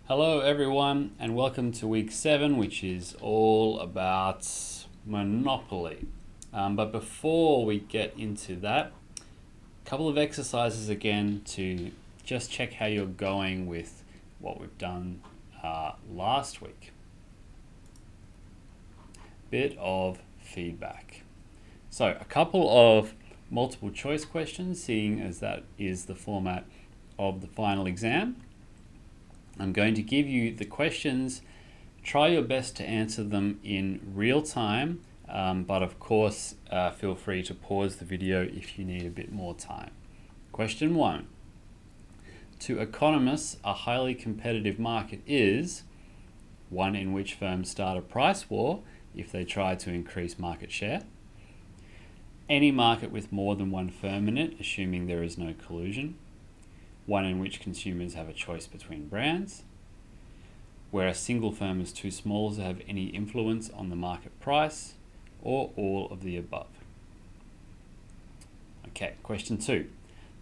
Hello everyone and welcome to week 7, which is all about Monopoly. But before we get into that, a couple of exercises again to just check how you're going with what we've done last week. Bit of feedback. So a couple of multiple choice questions, seeing as that is the format of the final exam. I'm going to give you the questions. Try your best to answer them in real time, but of course, feel free to pause the video if you need a bit more time. Question 1. To economists, a highly competitive market is one in which firms start a price war if they try to increase market share, any market with more than one firm in it, assuming there is no collusion, one in which consumers have a choice between brands, where a single firm is too small to have any influence on the market price, or all of the above. Okay, question 2.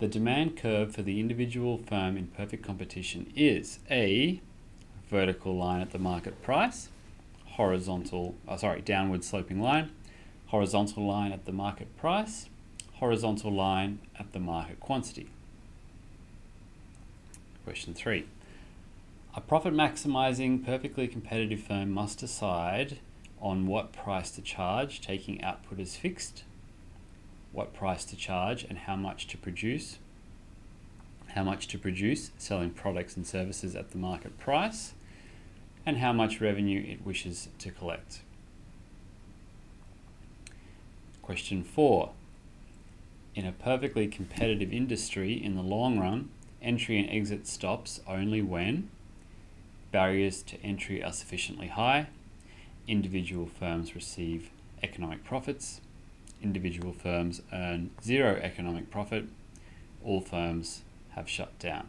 The demand curve for the individual firm in perfect competition is a vertical line at the market price, downward sloping line, horizontal line at the market price, horizontal line at the market quantity. Question 3. A profit maximizing, perfectly competitive firm must decide on what price to charge, taking output as fixed, what price to charge and how much to produce, selling products and services at the market price, and how much revenue it wishes to collect. Question 4. In a perfectly competitive industry, in the long run, entry and exit stops only when barriers to entry are sufficiently high, individual firms receive economic profits, individual firms earn zero economic profit, all firms have shut down.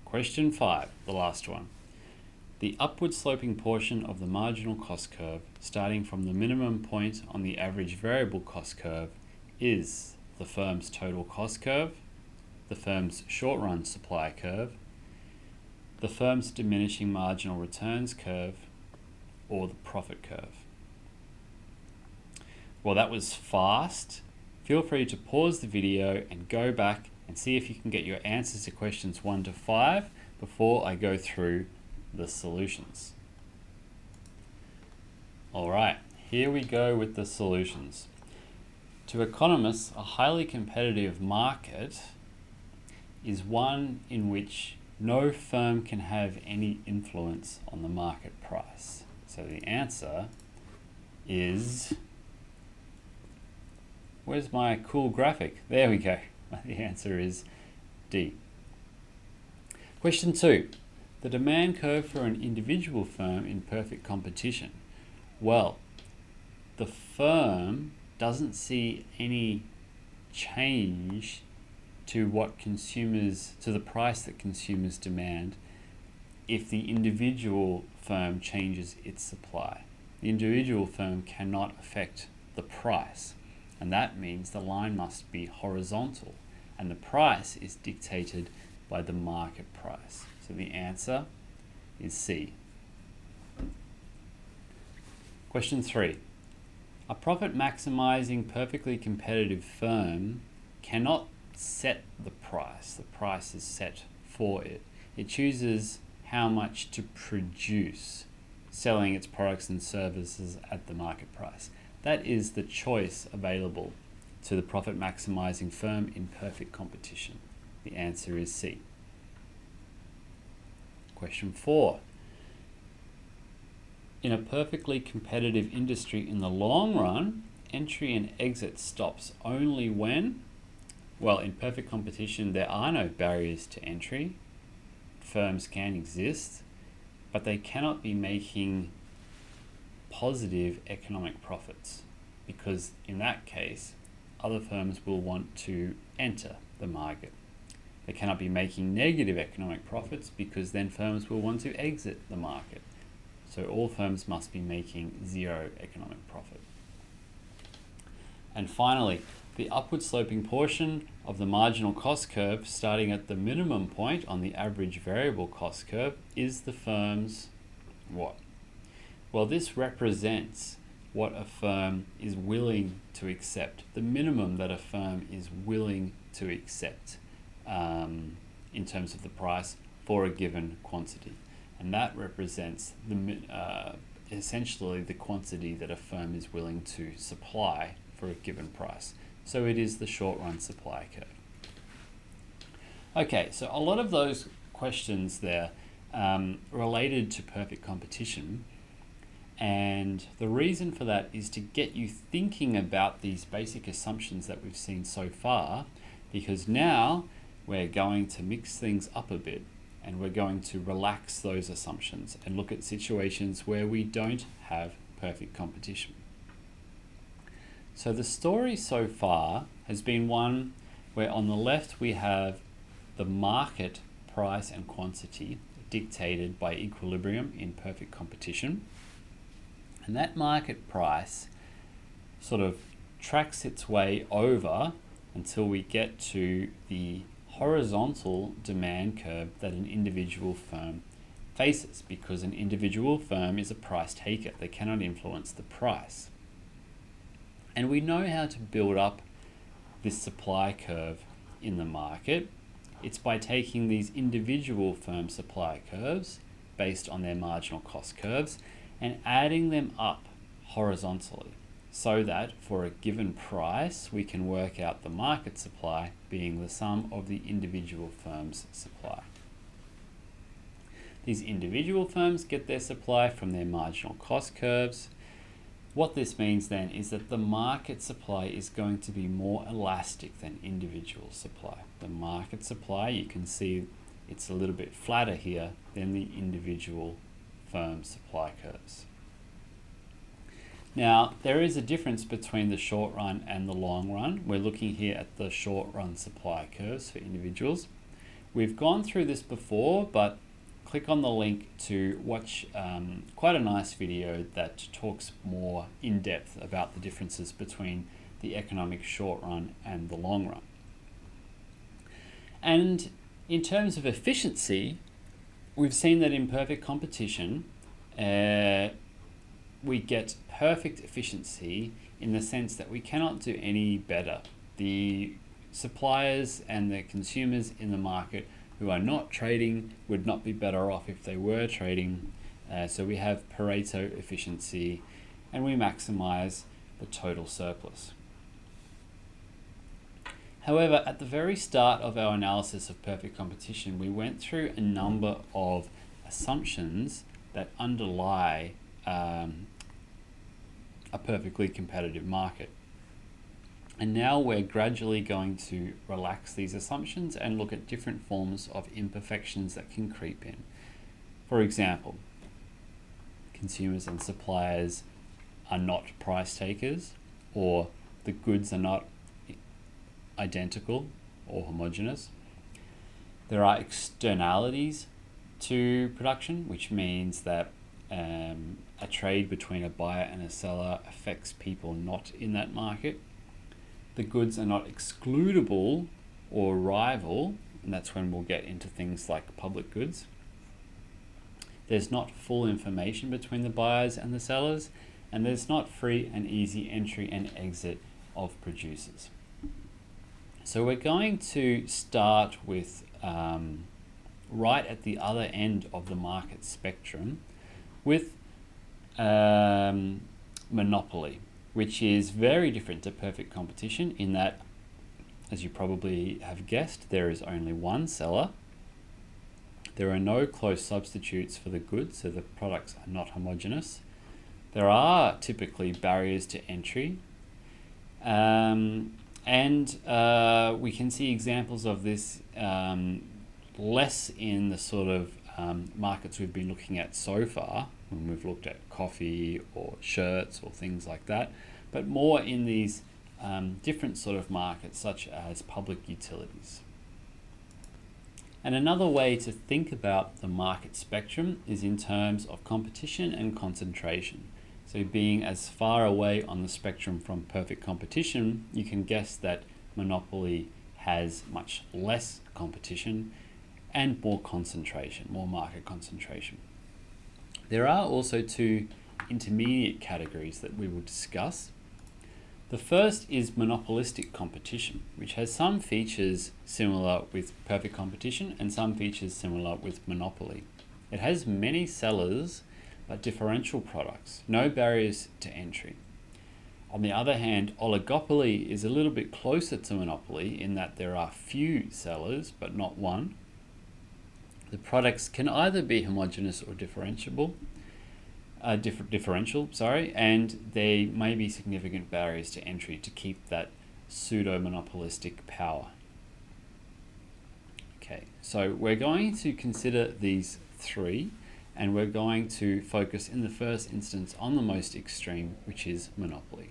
Question 5, the last one. The upward sloping portion of the marginal cost curve, starting from the minimum point on the average variable cost curve, is the firm's total cost curve, the firm's short-run supply curve, the firm's diminishing marginal returns curve, or the profit curve. Well, that was fast. Feel free to pause the video and go back and see if you can get your answers to questions 1 to 5 before I go through the solutions. All right, here we go with the solutions. To economists, a highly competitive market is one in which no firm can have any influence on the market price. So the answer is, where's my cool graphic? There we go. The answer is D. Question 2. The demand curve for an individual firm in perfect competition. Well, the firm doesn't see any change to the price that consumers demand if the individual firm changes its supply. The individual firm cannot affect the price, and that means the line must be horizontal, and the price is dictated by the market price. So the answer is C. Question 3. A profit maximizing, perfectly competitive firm cannot set the price. The price is set for it. It chooses how much to produce, selling its products and services at the market price. That is the choice available to the profit maximizing firm in perfect competition. The answer is C. Question 4. In a perfectly competitive industry in the long run, entry and exit stops only when, well, in perfect competition, there are no barriers to entry. Firms can exist, but they cannot be making positive economic profits, because in that case, other firms will want to enter the market. They cannot be making negative economic profits, because then firms will want to exit the market. So all firms must be making zero economic profit. And finally, The upward sloping portion of the marginal cost curve starting at the minimum point on the average variable cost curve is the firm's what? Well, this represents what a firm is willing to accept, the minimum that a firm is willing to accept in terms of the price for a given quantity. And that represents essentially the quantity that a firm is willing to supply for a given price. So it is the short run supply curve. Okay, so a lot of those questions there related to perfect competition, and the reason for that is to get you thinking about these basic assumptions that we've seen so far, because now we're going to mix things up a bit and we're going to relax those assumptions and look at situations where we don't have perfect competition. So the story so far has been one where on the left we have the market price and quantity dictated by equilibrium in perfect competition. And that market price sort of tracks its way over until we get to the horizontal demand curve that an individual firm faces, because an individual firm is a price taker. They cannot influence the price. And we know how to build up this supply curve in the market. It's by taking these individual firm supply curves based on their marginal cost curves and adding them up horizontally so that for a given price we can work out the market supply being the sum of the individual firm's supply. These individual firms get their supply from their marginal cost curves. What this means then is that the market supply is going to be more elastic than individual supply. The market supply, you can see it's a little bit flatter here than the individual firm supply curves. Now, there is a difference between the short run and the long run. We're looking here at the short run supply curves for individuals. We've gone through this before, but click on the link to watch quite a nice video that talks more in depth about the differences between the economic short run and the long run. And in terms of efficiency, we've seen that in perfect competition, we get perfect efficiency in the sense that we cannot do any better. The suppliers and the consumers in the market who are not trading would not be better off if they were trading. So we have Pareto efficiency and we maximize the total surplus. However, at the very start of our analysis of perfect competition, we went through a number of assumptions that underlie a perfectly competitive market. And now we're gradually going to relax these assumptions and look at different forms of imperfections that can creep in. For example, consumers and suppliers are not price takers, or the goods are not identical or homogeneous. There are externalities to production, which means that a trade between a buyer and a seller affects people not in that market. The goods are not excludable or rival, and that's when we'll get into things like public goods. There's not full information between the buyers and the sellers, and there's not free and easy entry and exit of producers. So we're going to start with right at the other end of the market spectrum with monopoly, which is very different to perfect competition in that, as you probably have guessed, there is only one seller. There are no close substitutes for the goods, so the products are not homogeneous. There are typically barriers to entry. And we can see examples of this less in the sort of markets we've been looking at so far, when we've looked at coffee or shirts or things like that, but more in these different sort of markets such as public utilities. And another way to think about the market spectrum is in terms of competition and concentration. So being as far away on the spectrum from perfect competition, you can guess that monopoly has much less competition and more concentration, more market concentration. There are also two intermediate categories that we will discuss. The first is monopolistic competition, which has some features similar with perfect competition and some features similar with monopoly. It has many sellers but differential products, no barriers to entry. On the other hand, oligopoly is a little bit closer to monopoly in that there are few sellers but not one. The products can either be homogeneous or differential, and there may be significant barriers to entry to keep that pseudo-monopolistic power. Okay, so we're going to consider these three, and we're going to focus in the first instance on the most extreme, which is monopoly.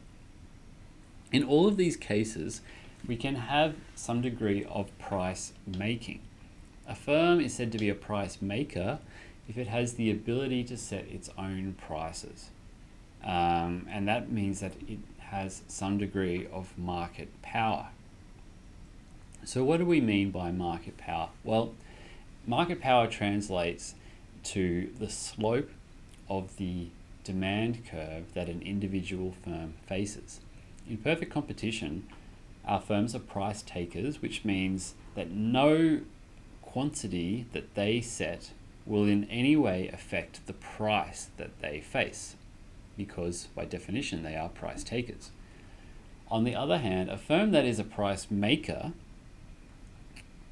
In all of these cases, we can have some degree of price making. A firm is said to be a price maker if it has the ability to set its own prices. And that means that it has some degree of market power. So what do we mean by market power? Well, market power translates to the slope of the demand curve that an individual firm faces. In perfect competition, our firms are price takers, which means that no quantity that they set will in any way affect the price that they face, because by definition they are price takers. On the other hand, a firm that is a price maker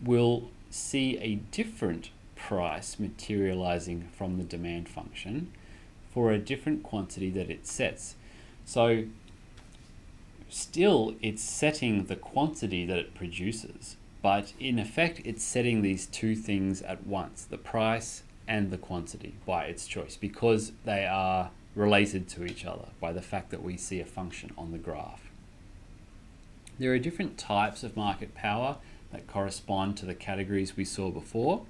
will see a different price materializing from the demand function for a different quantity that it sets. So still it's setting the quantity that it produces, but in effect it's setting these two things at once, the price and the quantity, by its choice, because they are related to each other by the fact that we see a function on the graph. There are different types of market power that correspond to the categories we saw before.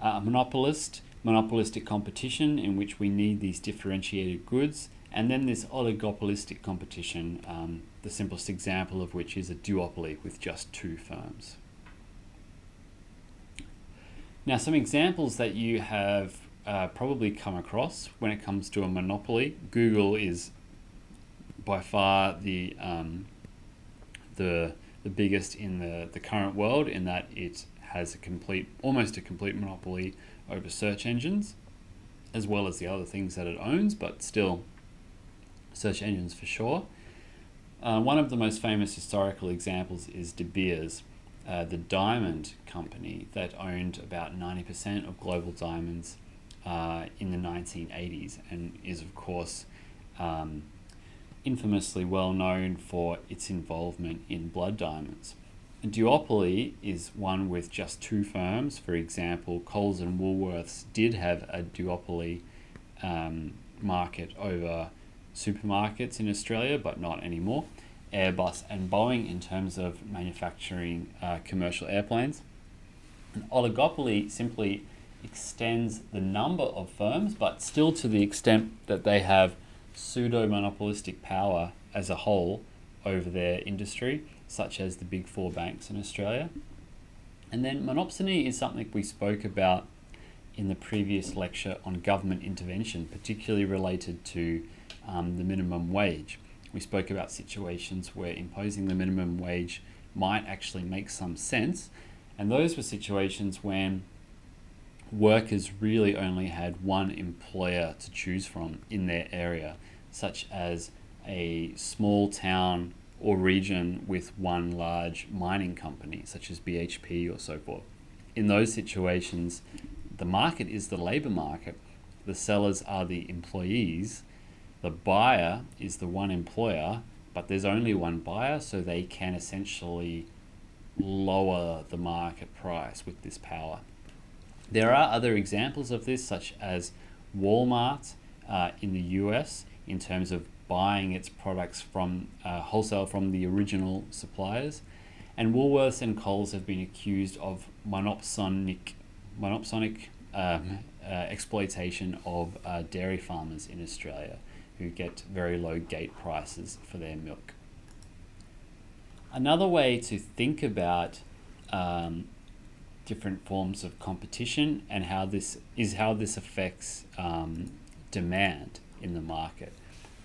Monopolistic competition, in which we need these differentiated goods, and then this oligopolistic competition, the simplest example of which is a duopoly with just two firms. Now, some examples that you have probably come across when it comes to a monopoly. Google is by far the biggest in the current world, in that it has almost a complete monopoly over search engines, as well as the other things that it owns, but still search engines for sure. One of the most famous historical examples is De Beers, the diamond company that owned about 90% of global diamonds in the 1980s, and is of course infamously well known for its involvement in blood diamonds. A duopoly is one with just two firms. For example, Coles and Woolworths did have a duopoly market over supermarkets in Australia, but not anymore. Airbus and Boeing in terms of manufacturing commercial airplanes. An oligopoly simply extends the number of firms, but still to the extent that they have pseudo-monopolistic power as a whole over their industry, such as the big four banks in Australia. And then monopsony is something we spoke about in the previous lecture on government intervention, particularly related to the minimum wage. We spoke about situations where imposing the minimum wage might actually make some sense, and those were situations when workers really only had one employer to choose from in their area, such as a small town or region with one large mining company, such as BHP or so forth. In those situations, the market is the labor market, the sellers are the employees, the buyer is the one employer, but there's only one buyer, so they can essentially lower the market price with this power. There are other examples of this, such as Walmart in the US, in terms of buying its products from wholesale from the original suppliers. And Woolworths and Coles have been accused of monopsonic exploitation of dairy farmers in Australia, who get very low gate prices for their milk. Another way to think about different forms of competition and how this affects demand in the market.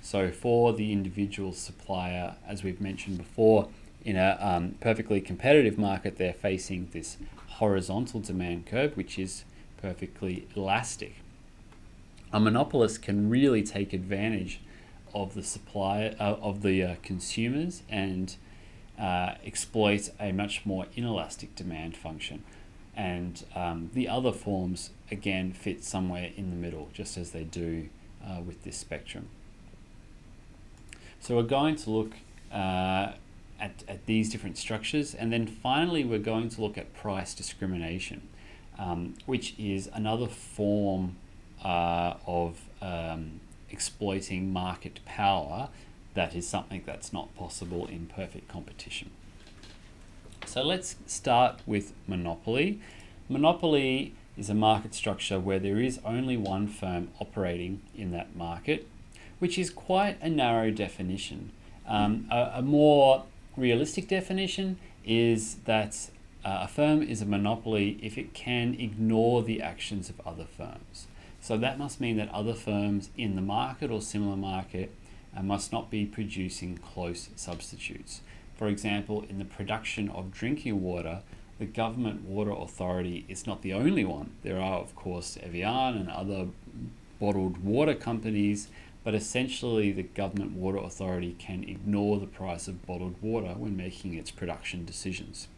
So for the individual supplier, as we've mentioned before, in a perfectly competitive market, they're facing this horizontal demand curve, which is perfectly elastic. A monopolist can really take advantage of the supply of the consumers and exploit a much more inelastic demand function. And the other forms, again, fit somewhere in the middle, just as they do with this spectrum. So we're going to look at these different structures, and then finally we're going to look at price discrimination, which is another form of exploiting market power that is something that's not possible in perfect competition. So let's start with monopoly. Monopoly is a market structure where there is only one firm operating in that market, which is quite a narrow definition. A more realistic definition is that a firm is a monopoly if it can ignore the actions of other firms. So that must mean that other firms in the market or similar market must not be producing close substitutes. For example, in the production of drinking water, the government water authority is not the only one. There are, of course, Evian and other bottled water companies, but essentially the government water authority can ignore the price of bottled water when making its production decisions.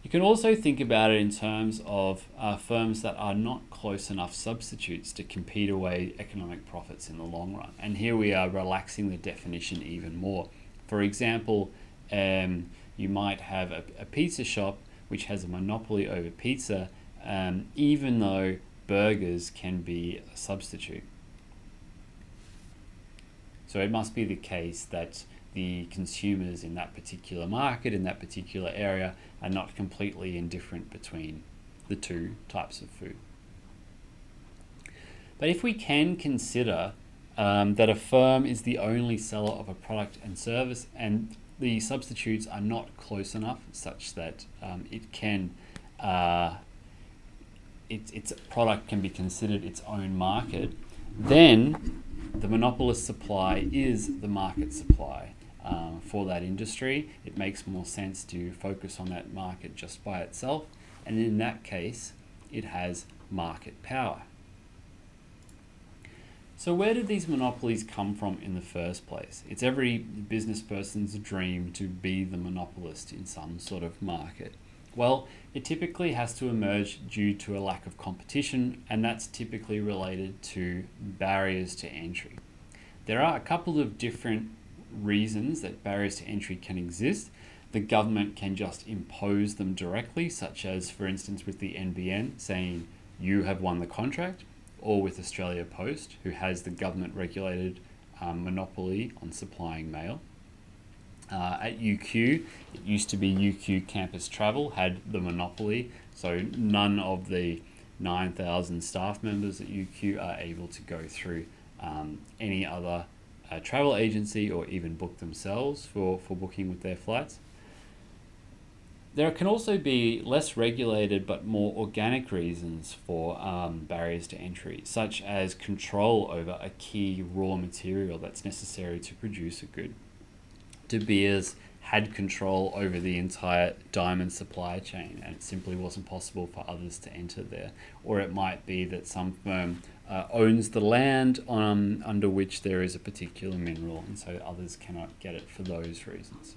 You can also think about it in terms of firms that are not close enough substitutes to compete away economic profits in the long run. And here we are relaxing the definition even more. For example, you might have a pizza shop which has a monopoly over pizza, even though burgers can be a substitute. So it must be the case that the consumers in that particular market, in that particular area, are not completely indifferent between the two types of food. But if we can consider that a firm is the only seller of a product and service, and the substitutes are not close enough such that its product can be considered its own market, then the monopolist supply is the market supply for that industry. It makes more sense to focus on that market just by itself, and in that case, it has market power. So where did these monopolies come from in the first place? It's every business person's dream to be the monopolist in some sort of market. Well, it typically has to emerge due to a lack of competition, and that's typically related to barriers to entry. There are a couple of different reasons that barriers to entry can exist. The government can just impose them directly, such as, for instance, with the NBN saying you have won the contract, or with Australia Post, who has the government-regulated monopoly on supplying mail. At UQ, it used to be UQ Campus Travel had the monopoly, so none of the 9,000 staff members at UQ are able to go through any other travel agency or even book themselves for booking with their flights. There can also be less regulated but more organic reasons for barriers to entry, such as control over a key raw material that's necessary to produce a good. De Beers had control over the entire diamond supply chain, and it simply wasn't possible for others to enter there. Or it might be that some firm owns the land under which there is a particular mineral, and so others cannot get it for those reasons.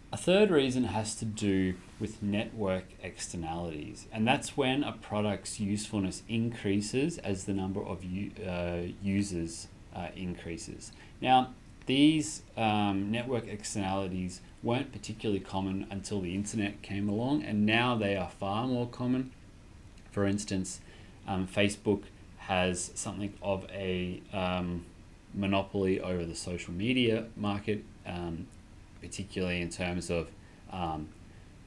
A third reason has to do with network externalities, and that's when a product's usefulness increases as the number of users increases. Now, these network externalities weren't particularly common until the internet came along, and now they are far more common. For instance, Facebook has something of a monopoly over the social media market, particularly in terms of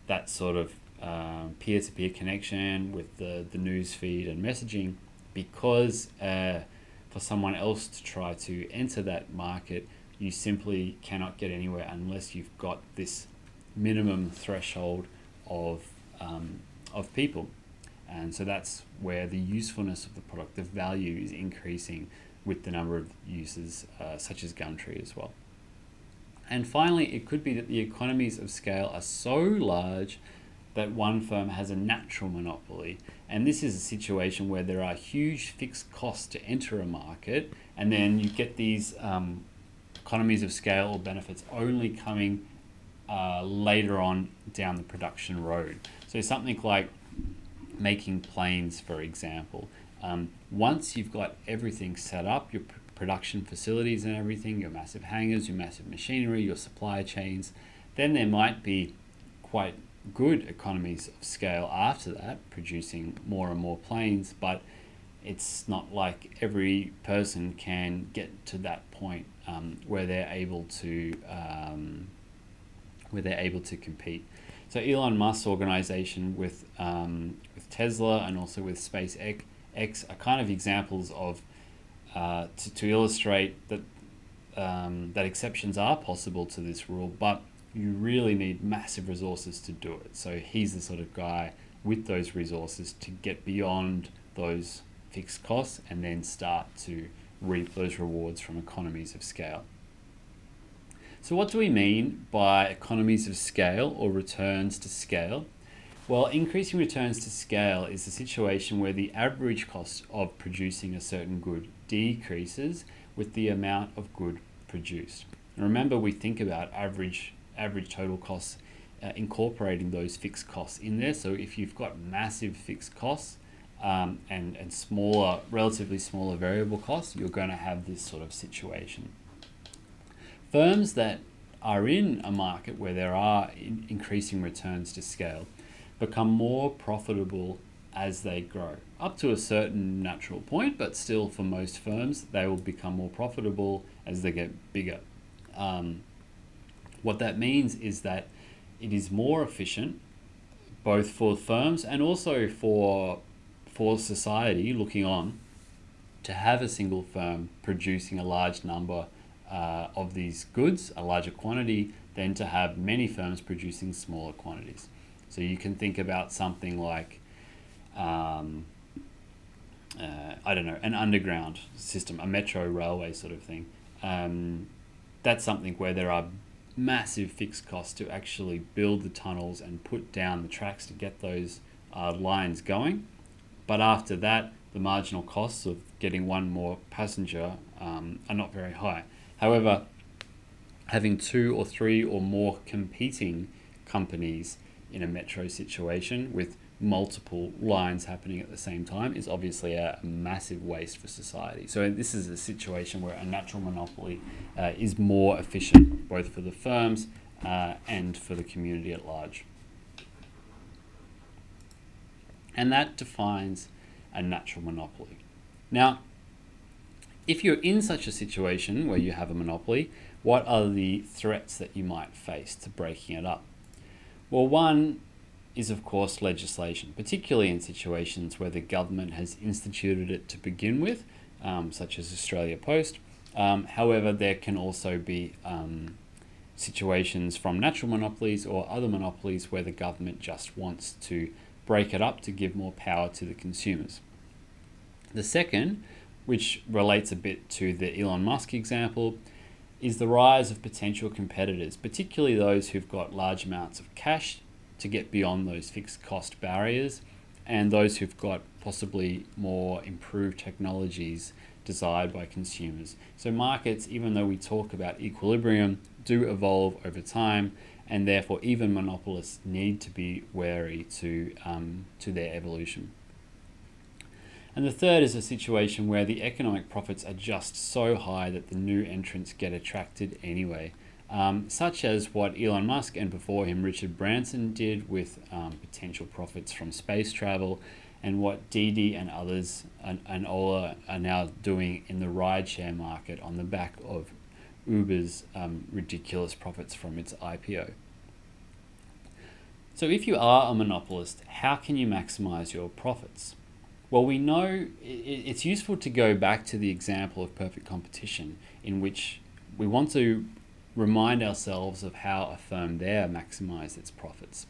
that sort of peer-to-peer connection with the news feed and messaging, because for someone else to try to enter that market, you simply cannot get anywhere unless you've got this minimum threshold of people. And so that's where the usefulness of the product, the value, is increasing with the number of users, such as Gumtree as well. And finally, it could be that the economies of scale are so large that one firm has a natural monopoly. And this is a situation where there are huge fixed costs to enter a market, and then you get these economies of scale or benefits only coming later on down the production road. So something like making planes, for example. Once you've got everything set up, your production facilities and everything, your massive hangars, your massive machinery, your supply chains, then there might be quite good economies of scale after that, producing more and more planes, but it's not like every person can get to that point where they're able to compete. So Elon Musk's organization with Tesla and also with SpaceX are kind of examples of to illustrate that that exceptions are possible to this rule, but you really need massive resources to do it. So he's the sort of guy with those resources to get beyond those fixed costs and then start to reap those rewards from economies of scale. So what do we mean by economies of scale or returns to scale? Well, increasing returns to scale is a situation where the average cost of producing a certain good decreases with the amount of good produced. And remember, we think about average total costs, incorporating those fixed costs in there. So if you've got massive fixed costs and smaller, relatively smaller variable costs, you're going to have this sort of situation. Firms that are in a market where there are increasing returns to scale become more profitable as they grow, up to a certain natural point, but still for most firms, they will become more profitable as they get bigger. What that means is that it is more efficient, both for firms and also for society looking on, to have a single firm producing a large number of these goods, a larger quantity, than to have many firms producing smaller quantities. So you can think about something like, an underground system, a metro railway sort of thing. That's something where there are massive fixed costs to actually build the tunnels and put down the tracks to get those lines going. But after that, the marginal costs of getting one more passenger are not very high. However, having 2 or 3 or more competing companies in a metro situation with multiple lines happening at the same time is obviously a massive waste for society. So this is a situation where a natural monopoly is more efficient, both for the firms and for the community at large. And that defines a natural monopoly. Now, if you're in such a situation where you have a monopoly, what are the threats that you might face to breaking it up? Well, one is, of course, legislation, particularly in situations where the government has instituted it to begin with, such as Australia Post. However, there can also be situations from natural monopolies or other monopolies where the government just wants to break it up to give more power to the consumers. The second, which relates a bit to the Elon Musk example, is the rise of potential competitors, particularly those who've got large amounts of cash to get beyond those fixed cost barriers, and those who've got possibly more improved technologies desired by consumers. So markets, even though we talk about equilibrium, do evolve over time, and therefore even monopolists need to be wary to their evolution. And the third is a situation where the economic profits are just so high that the new entrants get attracted anyway, such as what Elon Musk and before him Richard Branson did with potential profits from space travel, and what Didi and others and Ola are now doing in the rideshare market on the back of Uber's ridiculous profits from its IPO. So if you are a monopolist, how can you maximize your profits? Well, we know it's useful to go back to the example of perfect competition, in which we want to remind ourselves of how a firm there maximized its profits.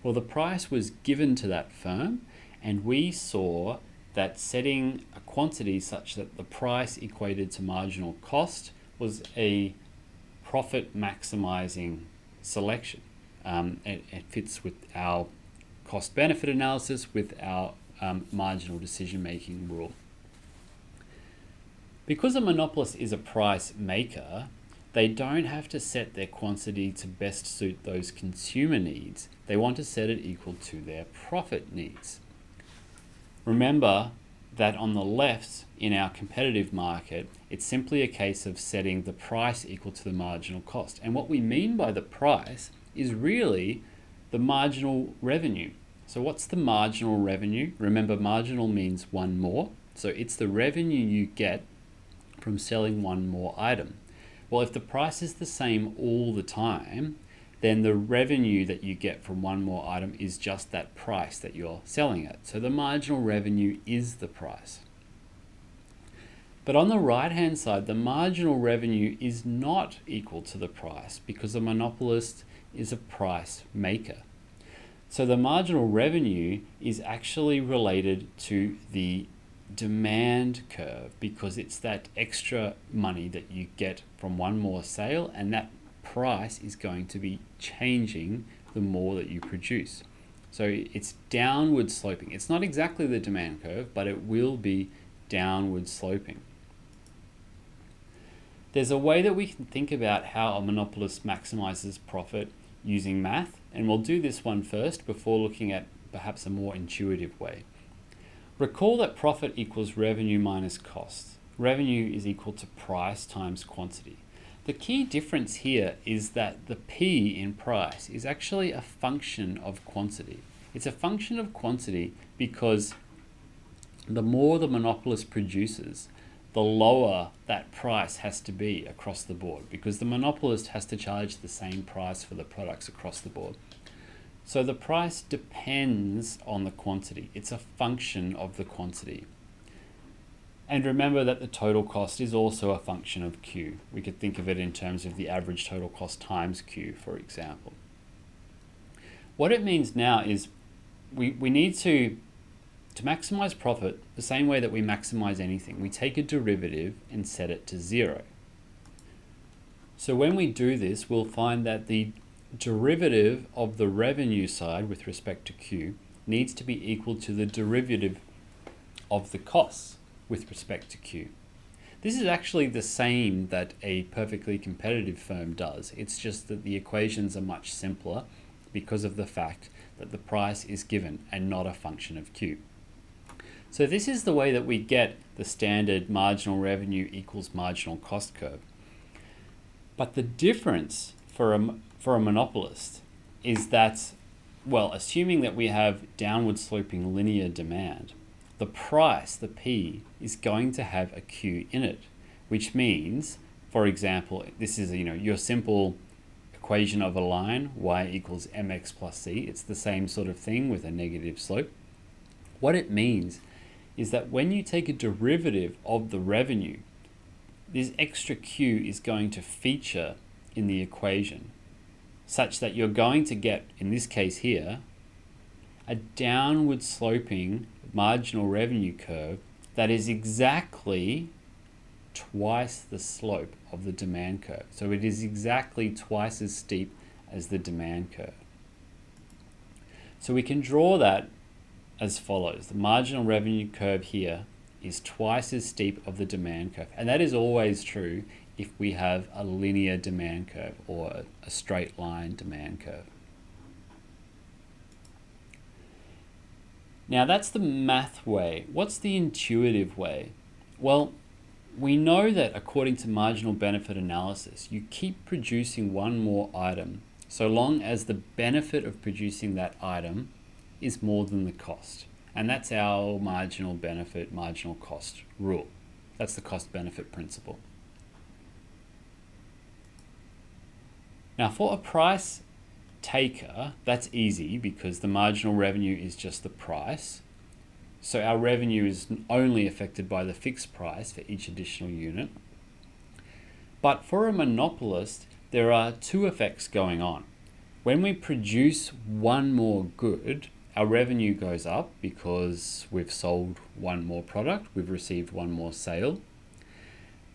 Well, the price was given to that firm, and we saw that setting a quantity such that the price equated to marginal cost was a profit maximizing selection. It fits with our cost benefit analysis, with our marginal decision making rule. Because a monopolist is a price maker, they don't have to set their quantity to best suit those consumer needs. They want to set it equal to their profit needs. Remember that on the left, in our competitive market, it's simply a case of setting the price equal to the marginal cost. And what we mean by the price is really the marginal revenue. So what's the marginal revenue? Remember, marginal means one more. So it's the revenue you get from selling one more item. Well, if the price is the same all the time, then the revenue that you get from one more item is just that price that you're selling at. So the marginal revenue is the price. But on the right-hand side, the marginal revenue is not equal to the price, because a monopolist is a price maker. So the marginal revenue is actually related to the demand curve, because it's that extra money that you get from one more sale, and that price is going to be changing the more that you produce. So it's downward sloping. It's not exactly the demand curve, but it will be downward sloping. There's a way that we can think about how a monopolist maximizes profit using math, and we'll do this one first before looking at perhaps a more intuitive way. Recall that profit equals revenue minus cost. Revenue is equal to price times quantity. The key difference here is that the P in price is actually a function of quantity. It's a function of quantity because the more the monopolist produces, the lower that price has to be across the board, because the monopolist has to charge the same price for the products across the board. So the price depends on the quantity. It's a function of the quantity. And remember that the total cost is also a function of Q. We could think of it in terms of the average total cost times Q, for example. What it means now is we need to maximize profit the same way that we maximize anything. We take a derivative and set it to 0. So when we do this, we'll find that the derivative of the revenue side with respect to Q needs to be equal to the derivative of the costs with respect to Q. This is actually the same that a perfectly competitive firm does. It's just that the equations are much simpler because of the fact that the price is given and not a function of Q. So this is the way that we get the standard marginal revenue equals marginal cost curve. But the difference for a monopolist is that, well, assuming that we have downward sloping linear demand, the price, the P, is going to have a Q in it, which means, for example, this is your simple equation of a line, y equals mx plus c. It's the same sort of thing with a negative slope. What it means is that when you take a derivative of the revenue, this extra Q is going to feature in the equation, such that you're going to get, in this case here, a downward sloping marginal revenue curve that is exactly twice the slope of the demand curve. So it is exactly twice as steep as the demand curve. So we can draw that as follows. The marginal revenue curve here is twice as steep of the demand curve. And that is always true if we have a linear demand curve or a straight line demand curve. Now that's the math way. What's the intuitive way? Well, we know that according to marginal benefit analysis, you keep producing one more item so long as the benefit of producing that item is more than the cost. And that's our marginal benefit, marginal cost rule. That's the cost benefit principle. Now for a price taker, that's easy because the marginal revenue is just the price. So our revenue is only affected by the fixed price for each additional unit. But for a monopolist, there are two effects going on. When we produce one more good, our revenue goes up because we've sold one more product, we've received one more sale.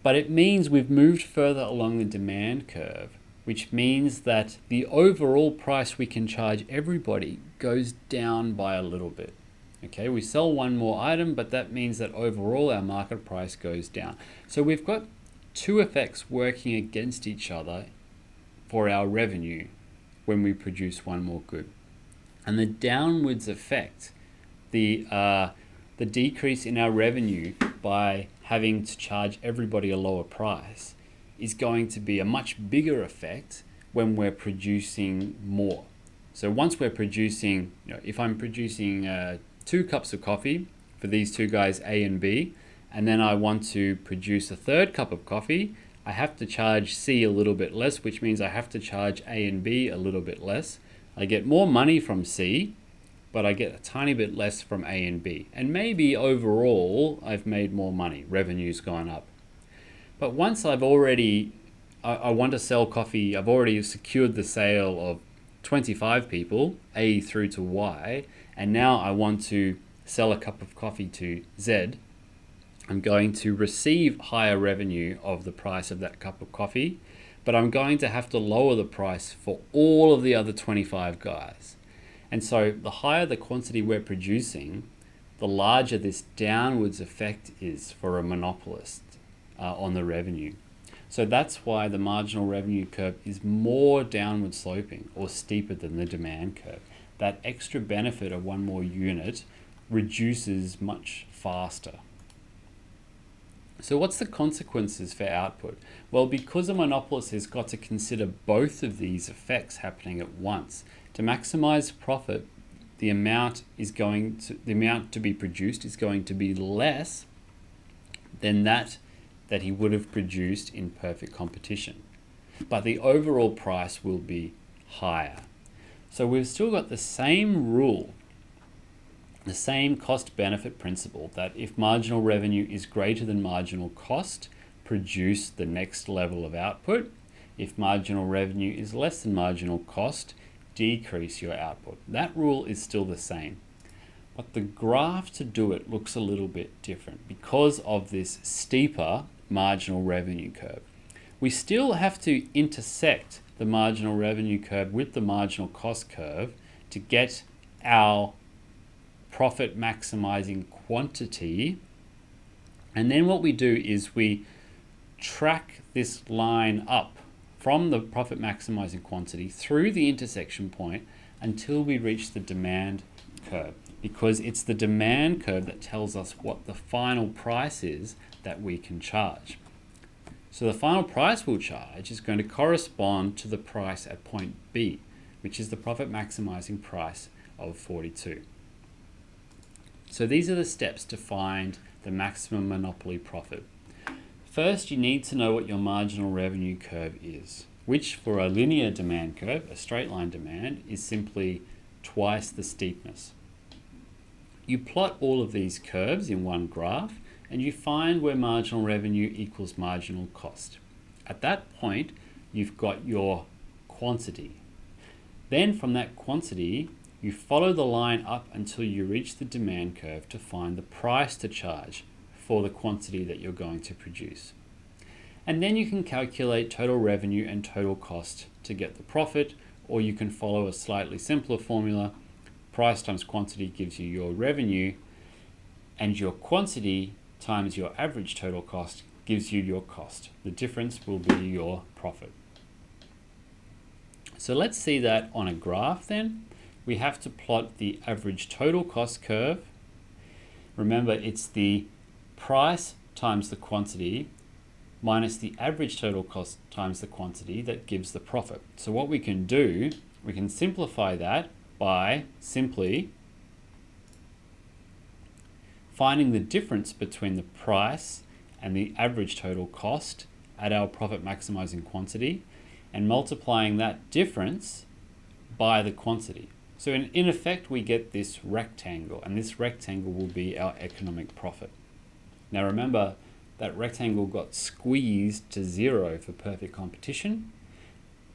But it means we've moved further along the demand curve, which means that the overall price we can charge everybody goes down by a little bit. Okay, we sell one more item, but that means that overall our market price goes down. So we've got two effects working against each other for our revenue when we produce one more good. And the downwards effect, the decrease in our revenue by having to charge everybody a lower price, is going to be a much bigger effect when we're producing more. So once we're producing, if I'm producing 2 cups of coffee for these two guys A and B, and then I want to produce a third cup of coffee, I have to charge C a little bit less, which means I have to charge A and B a little bit less. I get more money from C, but I get a tiny bit less from A and B. And maybe overall, I've made more money, revenue's gone up. But once I want to sell coffee, I've already secured the sale of 25 people, A through to Y, and now I want to sell a cup of coffee to Z, I'm going to receive higher revenue of the price of that cup of coffee, but I'm going to have to lower the price for all of the other 25 guys. And so the higher the quantity we're producing, the larger this downwards effect is for a monopolist on the revenue. So that's why the marginal revenue curve is more downward sloping or steeper than the demand curve. That extra benefit of one more unit reduces much faster. So what's the consequences for output? Well, because a monopolist has got to consider both of these effects happening at once, to maximize profit, the amount to be produced is going to be less than that he would have produced in perfect competition. But the overall price will be higher. So we've still got the same rule, the same cost-benefit principle, that if marginal revenue is greater than marginal cost, produce the next level of output. If marginal revenue is less than marginal cost, decrease your output. That rule is still the same. But the graph to do it looks a little bit different because of this steeper marginal revenue curve. We still have to intersect the marginal revenue curve with the marginal cost curve to get our profit maximizing quantity. And then what we do is we track this line up from the profit maximizing quantity through the intersection point until we reach the demand curve, because it's the demand curve that tells us what the final price is that we can charge. So the final price we'll charge is going to correspond to the price at point B, which is the profit maximizing price of 42. So these are the steps to find the maximum monopoly profit. First, you need to know what your marginal revenue curve is, which for a linear demand curve, a straight line demand, is simply twice the steepness. You plot all of these curves in one graph and you find where marginal revenue equals marginal cost. At that point, you've got your quantity. Then from that quantity, you follow the line up until you reach the demand curve to find the price to charge for the quantity that you're going to produce. And then you can calculate total revenue and total cost to get the profit, or you can follow a slightly simpler formula. Price times quantity gives you your revenue, and your quantity times your average total cost gives you your cost. The difference will be your profit. So let's see that on a graph then. We have to plot the average total cost curve. Remember, it's the price times the quantity minus the average total cost times the quantity that gives the profit. So what we can do, we can simplify that by simply finding the difference between the price and the average total cost at our profit maximizing quantity and multiplying that difference by the quantity. So in effect, we get this rectangle, and this rectangle will be our economic profit. Now remember, that rectangle got squeezed to 0 for perfect competition,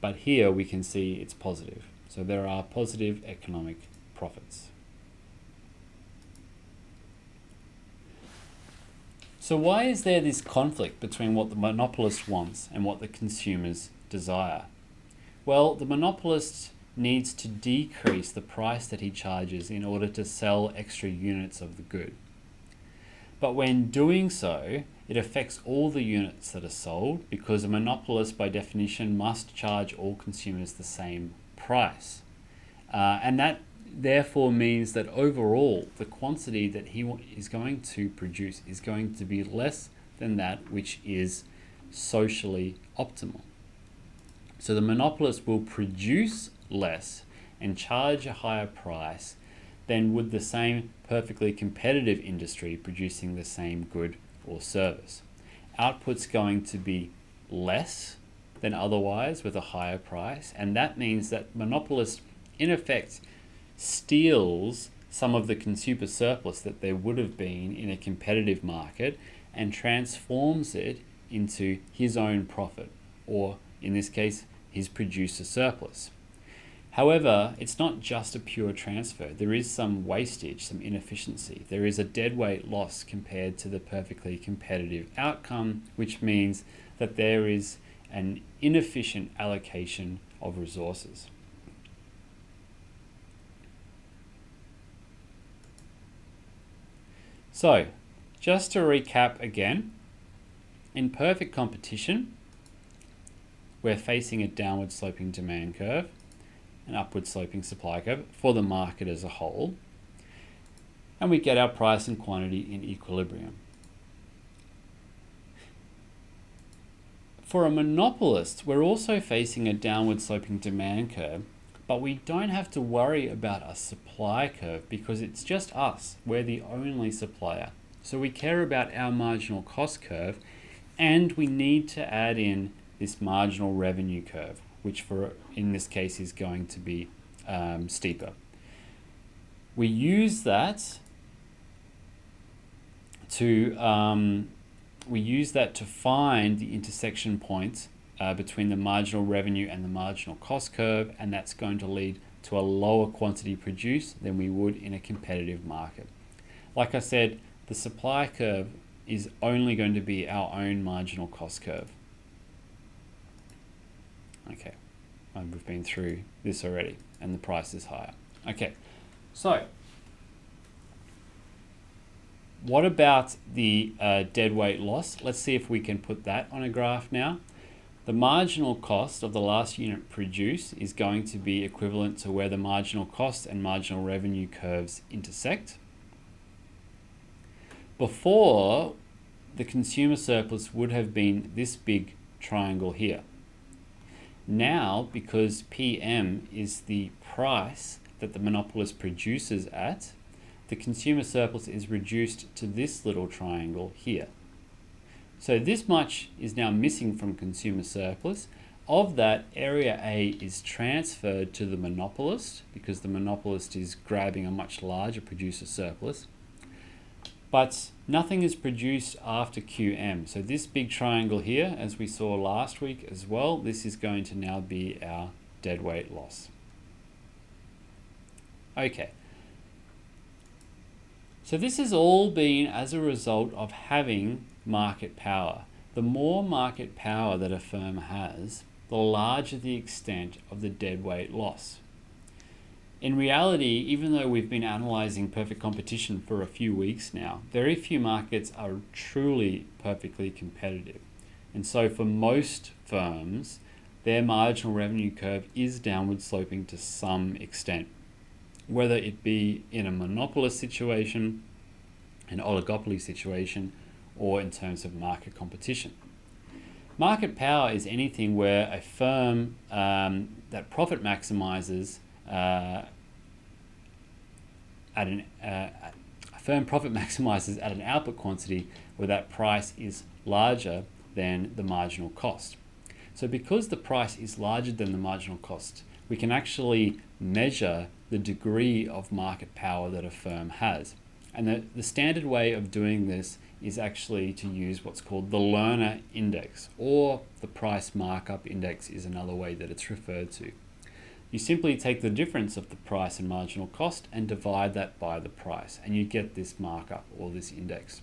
but here we can see it's positive. So there are positive economic profits. So why is there this conflict between what the monopolist wants and what the consumers desire? Well, the monopolist needs to decrease the price that he charges in order to sell extra units of the good. But when doing so, it affects all the units that are sold, because a monopolist by definition must charge all consumers the same price. And that therefore means that overall the quantity that he is going to produce is going to be less than that which is socially optimal. So the monopolist will produce less and charge a higher price than would the same perfectly competitive industry producing the same good or service. Output's going to be less than otherwise with a higher price, and that means that monopolist in effect steals some of the consumer surplus that there would have been in a competitive market and transforms it into his own profit, or in this case, his producer surplus. However, it's not just a pure transfer. There is some wastage, some inefficiency. There is a deadweight loss compared to the perfectly competitive outcome, which means that there is an inefficient allocation of resources. So, just to recap again, in perfect competition, we're facing a downward sloping demand curve, an upward sloping supply curve for the market as a whole, and we get our price and quantity in equilibrium. For a monopolist, we're also facing a downward sloping demand curve, but we don't have to worry about a supply curve because it's just us. We're the only supplier. So we care about our marginal cost curve, and we need to add in this marginal revenue curve, which in this case is going to be steeper. We use that to find the intersection point between the marginal revenue and the marginal cost curve, and that's going to lead to a lower quantity produced than we would in a competitive market. Like I said, the supply curve is only going to be our own marginal cost curve. Okay, we've been through this already, and the price is higher. Okay, so what about the deadweight loss? Let's see if we can put that on a graph now. The marginal cost of the last unit produced is going to be equivalent to where the marginal cost and marginal revenue curves intersect. Before, the consumer surplus would have been this big triangle here. Now, because PM is the price that the monopolist produces at, the consumer surplus is reduced to this little triangle here. So this much is now missing from consumer surplus. Of that, area A is transferred to the monopolist because the monopolist is grabbing a much larger producer surplus. But nothing is produced after QM. So this big triangle here, as we saw last week as well, this is going to now be our deadweight loss. Okay. So this has all been as a result of having market power. The more market power that a firm has, the larger the extent of the deadweight loss. In reality, even though we've been analysing perfect competition for a few weeks now, very few markets are truly perfectly competitive. And so for most firms, their marginal revenue curve is downward sloping to some extent, whether it be in a monopolist situation, an oligopoly situation, or in terms of market competition. Market power is anything where a firm that profit maximizes at an output quantity where that price is larger than the marginal cost. So because the price is larger than the marginal cost, we can actually measure the degree of market power that a firm has. And the standard way of doing this is actually to use what's called the Lerner index, or the price markup index is another way that it's referred to. You simply take the difference of the price and marginal cost and divide that by the price, and you get this markup or this index.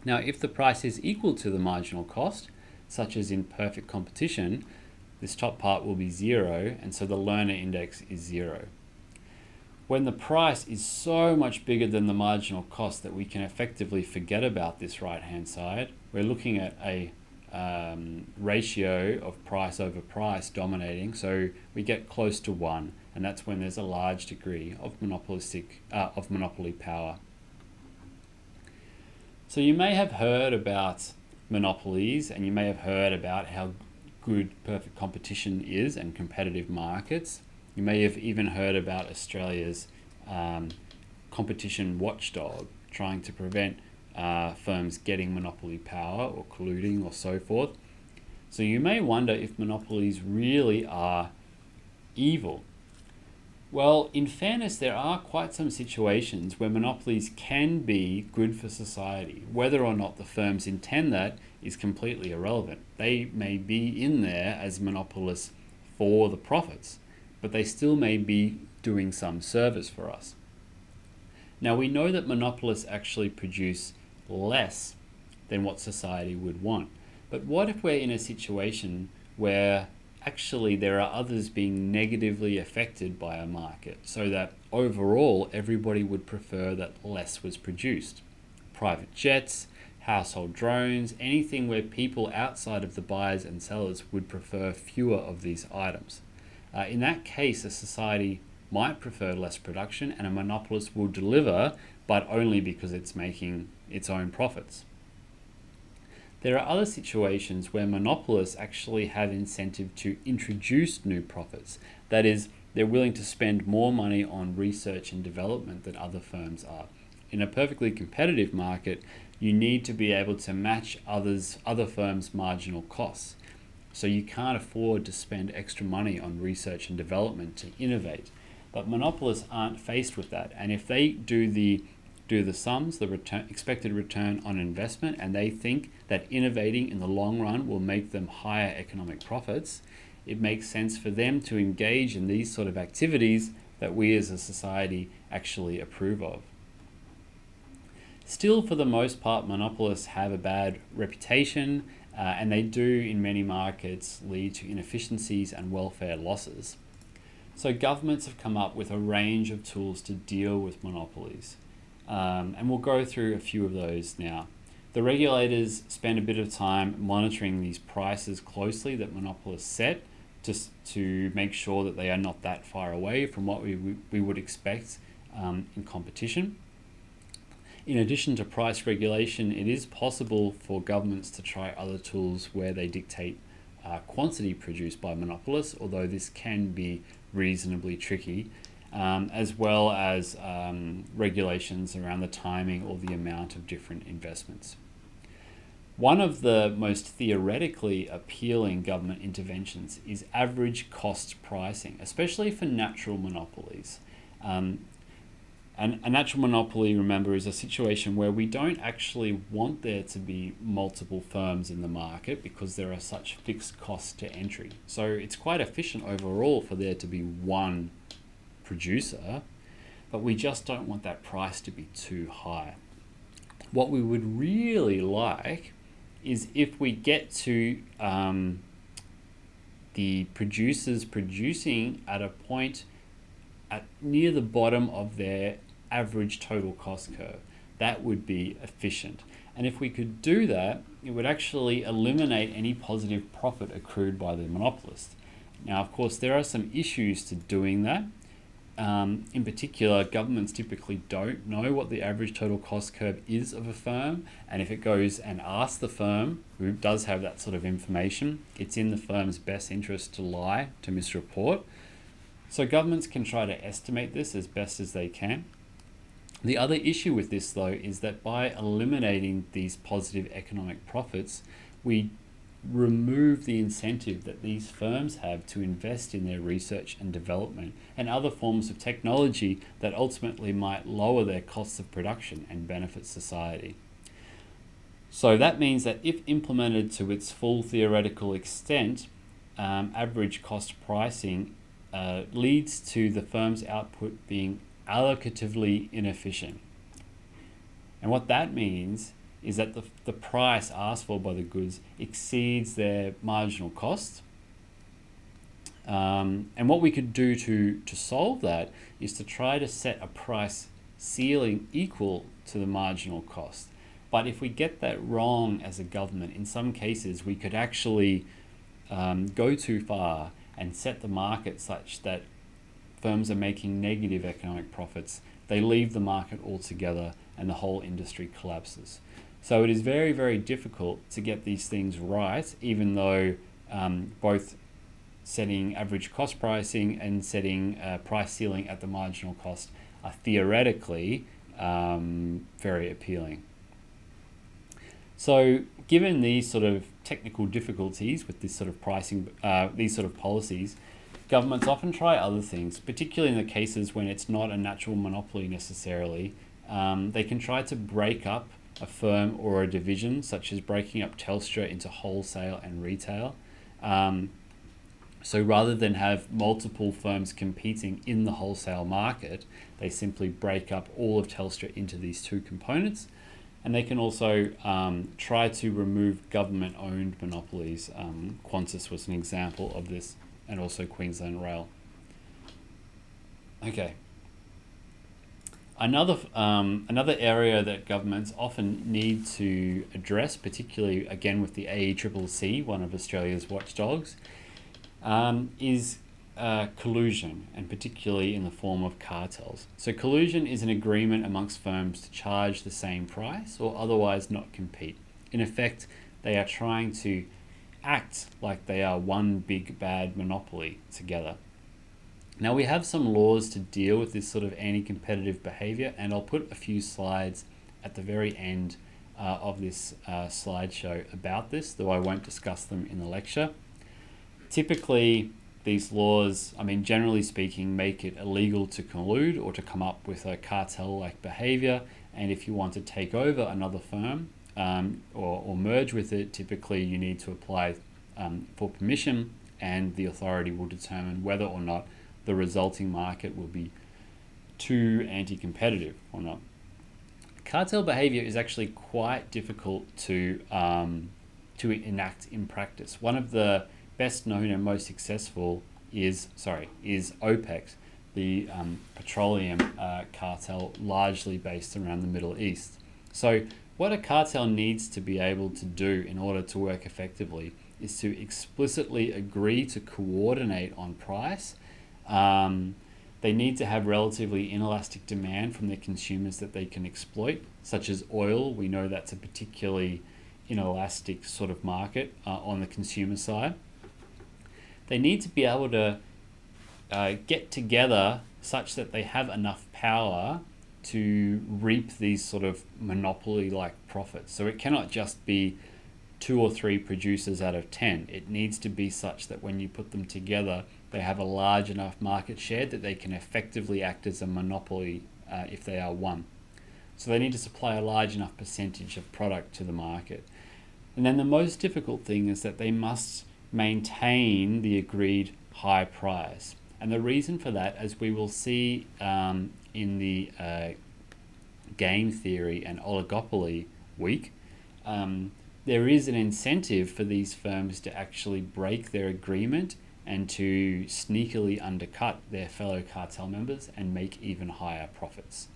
Now, if the price is equal to the marginal cost, such as in perfect competition, this top part will be 0, and so the Lerner index is 0. When the price is so much bigger than the marginal cost that we can effectively forget about this right-hand side, we're looking at a ratio of price over price dominating, so we get close to 1, and that's when there's a large degree of monopoly power. So you may have heard about monopolies, and you may have heard about how good perfect competition is and competitive markets. You may have even heard about Australia's competition watchdog trying to prevent firms getting monopoly power or colluding or so forth. So you may wonder if monopolies really are evil. Well, in fairness, there are quite some situations where monopolies can be good for society. Whether or not the firms intend that is completely irrelevant. They may be in there as monopolists for the profits, but they still may be doing some service for us. Now, we know that monopolists actually produce less than what society would want. But what if we're in a situation where actually there are others being negatively affected by a market, so that overall everybody would prefer that less was produced? Private jets, household drones, anything where people outside of the buyers and sellers would prefer fewer of these items. In that case, a society might prefer less production, and a monopolist will deliver, but only because it's making its own profits. There are other situations where monopolists actually have incentive to introduce new profits. That is, they're willing to spend more money on research and development than other firms are. In a perfectly competitive market, you need to be able to match other firms' marginal costs. So you can't afford to spend extra money on research and development to innovate. But monopolists aren't faced with that. And if they do the sums, the expected return on investment, and they think that innovating in the long run will make them higher economic profits, it makes sense for them to engage in these sort of activities that we as a society actually approve of. Still, for the most part, monopolists have a bad reputation, and they do in many markets lead to inefficiencies and welfare losses. So governments have come up with a range of tools to deal with monopolies. And we'll go through a few of those now. The regulators spend a bit of time monitoring these prices closely that monopolists set, just to make sure that they are not that far away from what we would expect in competition. In addition to price regulation, it is possible for governments to try other tools where they dictate quantity produced by monopolists, although this can be reasonably tricky. As well as regulations around the timing or the amount of different investments. One of the most theoretically appealing government interventions is average cost pricing, especially for natural monopolies. And a natural monopoly, remember, is a situation where we don't actually want there to be multiple firms in the market because there are such fixed costs to entry. So it's quite efficient overall for there to be one producer, but we just don't want that price to be too high. What we would really like is if we get to the producers producing at a point near the bottom of their average total cost curve. That would be efficient. And if we could do that, it would actually eliminate any positive profit accrued by the monopolist. Now, of course, there are some issues to doing that. In particular, governments typically don't know what the average total cost curve is of a firm, and if it goes and asks the firm, who does have that sort of information, it's in the firm's best interest to lie, to misreport. So governments can try to estimate this as best as they can. The other issue with this, though, is that by eliminating these positive economic profits, we remove the incentive that these firms have to invest in their research and development and other forms of technology that ultimately might lower their costs of production and benefit society. So that means that if implemented to its full theoretical extent, average cost pricing leads to the firm's output being allocatively inefficient. And what that means is that the price asked for by the goods exceeds their marginal cost. And what we could do to solve that is to try to set a price ceiling equal to the marginal cost. But if we get that wrong as a government, in some cases we could actually go too far and set the market such that firms are making negative economic profits. They leave the market altogether and the whole industry collapses. So it is very, very difficult to get these things right, even though both setting average cost pricing and setting a price ceiling at the marginal cost are theoretically very appealing. So given these sort of technical difficulties with this sort of pricing, these sort of policies, governments often try other things, particularly in the cases when it's not a natural monopoly necessarily. They can try to break up a firm or a division, such as breaking up Telstra into wholesale and retail. So rather than have multiple firms competing in the wholesale market, they simply break up all of Telstra into these two components. And they can also try to remove government-owned monopolies. Qantas was an example of this, and also Queensland Rail. Okay. Another area that governments often need to address, particularly again with the AECCC, one of Australia's watchdogs, is collusion, and particularly in the form of cartels. So collusion is an agreement amongst firms to charge the same price or otherwise not compete. In effect, they are trying to act like they are one big bad monopoly together. Now we have some laws to deal with this sort of anti-competitive behaviour, and I'll put a few slides at the very end of this slideshow about this, though I won't discuss them in the lecture. Typically, these laws, generally speaking, make it illegal to collude or to come up with a cartel-like behaviour, and if you want to take over another firm or merge with it, typically you need to apply for permission, and the authority will determine whether or not the resulting market will be too anti-competitive or not. Cartel behavior is actually quite difficult to enact in practice. One of the best known and most successful is OPEC, the petroleum cartel, largely based around the Middle East. So what a cartel needs to be able to do in order to work effectively is to explicitly agree to coordinate on price. They need to have relatively inelastic demand from their consumers that they can exploit, such as oil. We know that's a particularly inelastic sort of market on the consumer side. They need to be able to get together such that they have enough power to reap these sort of monopoly-like profits. So it cannot just be 2 or 3 producers out of 10. It needs to be such that when you put them together, they have a large enough market share that they can effectively act as a monopoly if they are one. So they need to supply a large enough percentage of product to the market. And then the most difficult thing is that they must maintain the agreed high price. And the reason for that, as we will see in the game theory and oligopoly week, there is an incentive for these firms to actually break their agreement and to sneakily undercut their fellow cartel members and make even higher profits.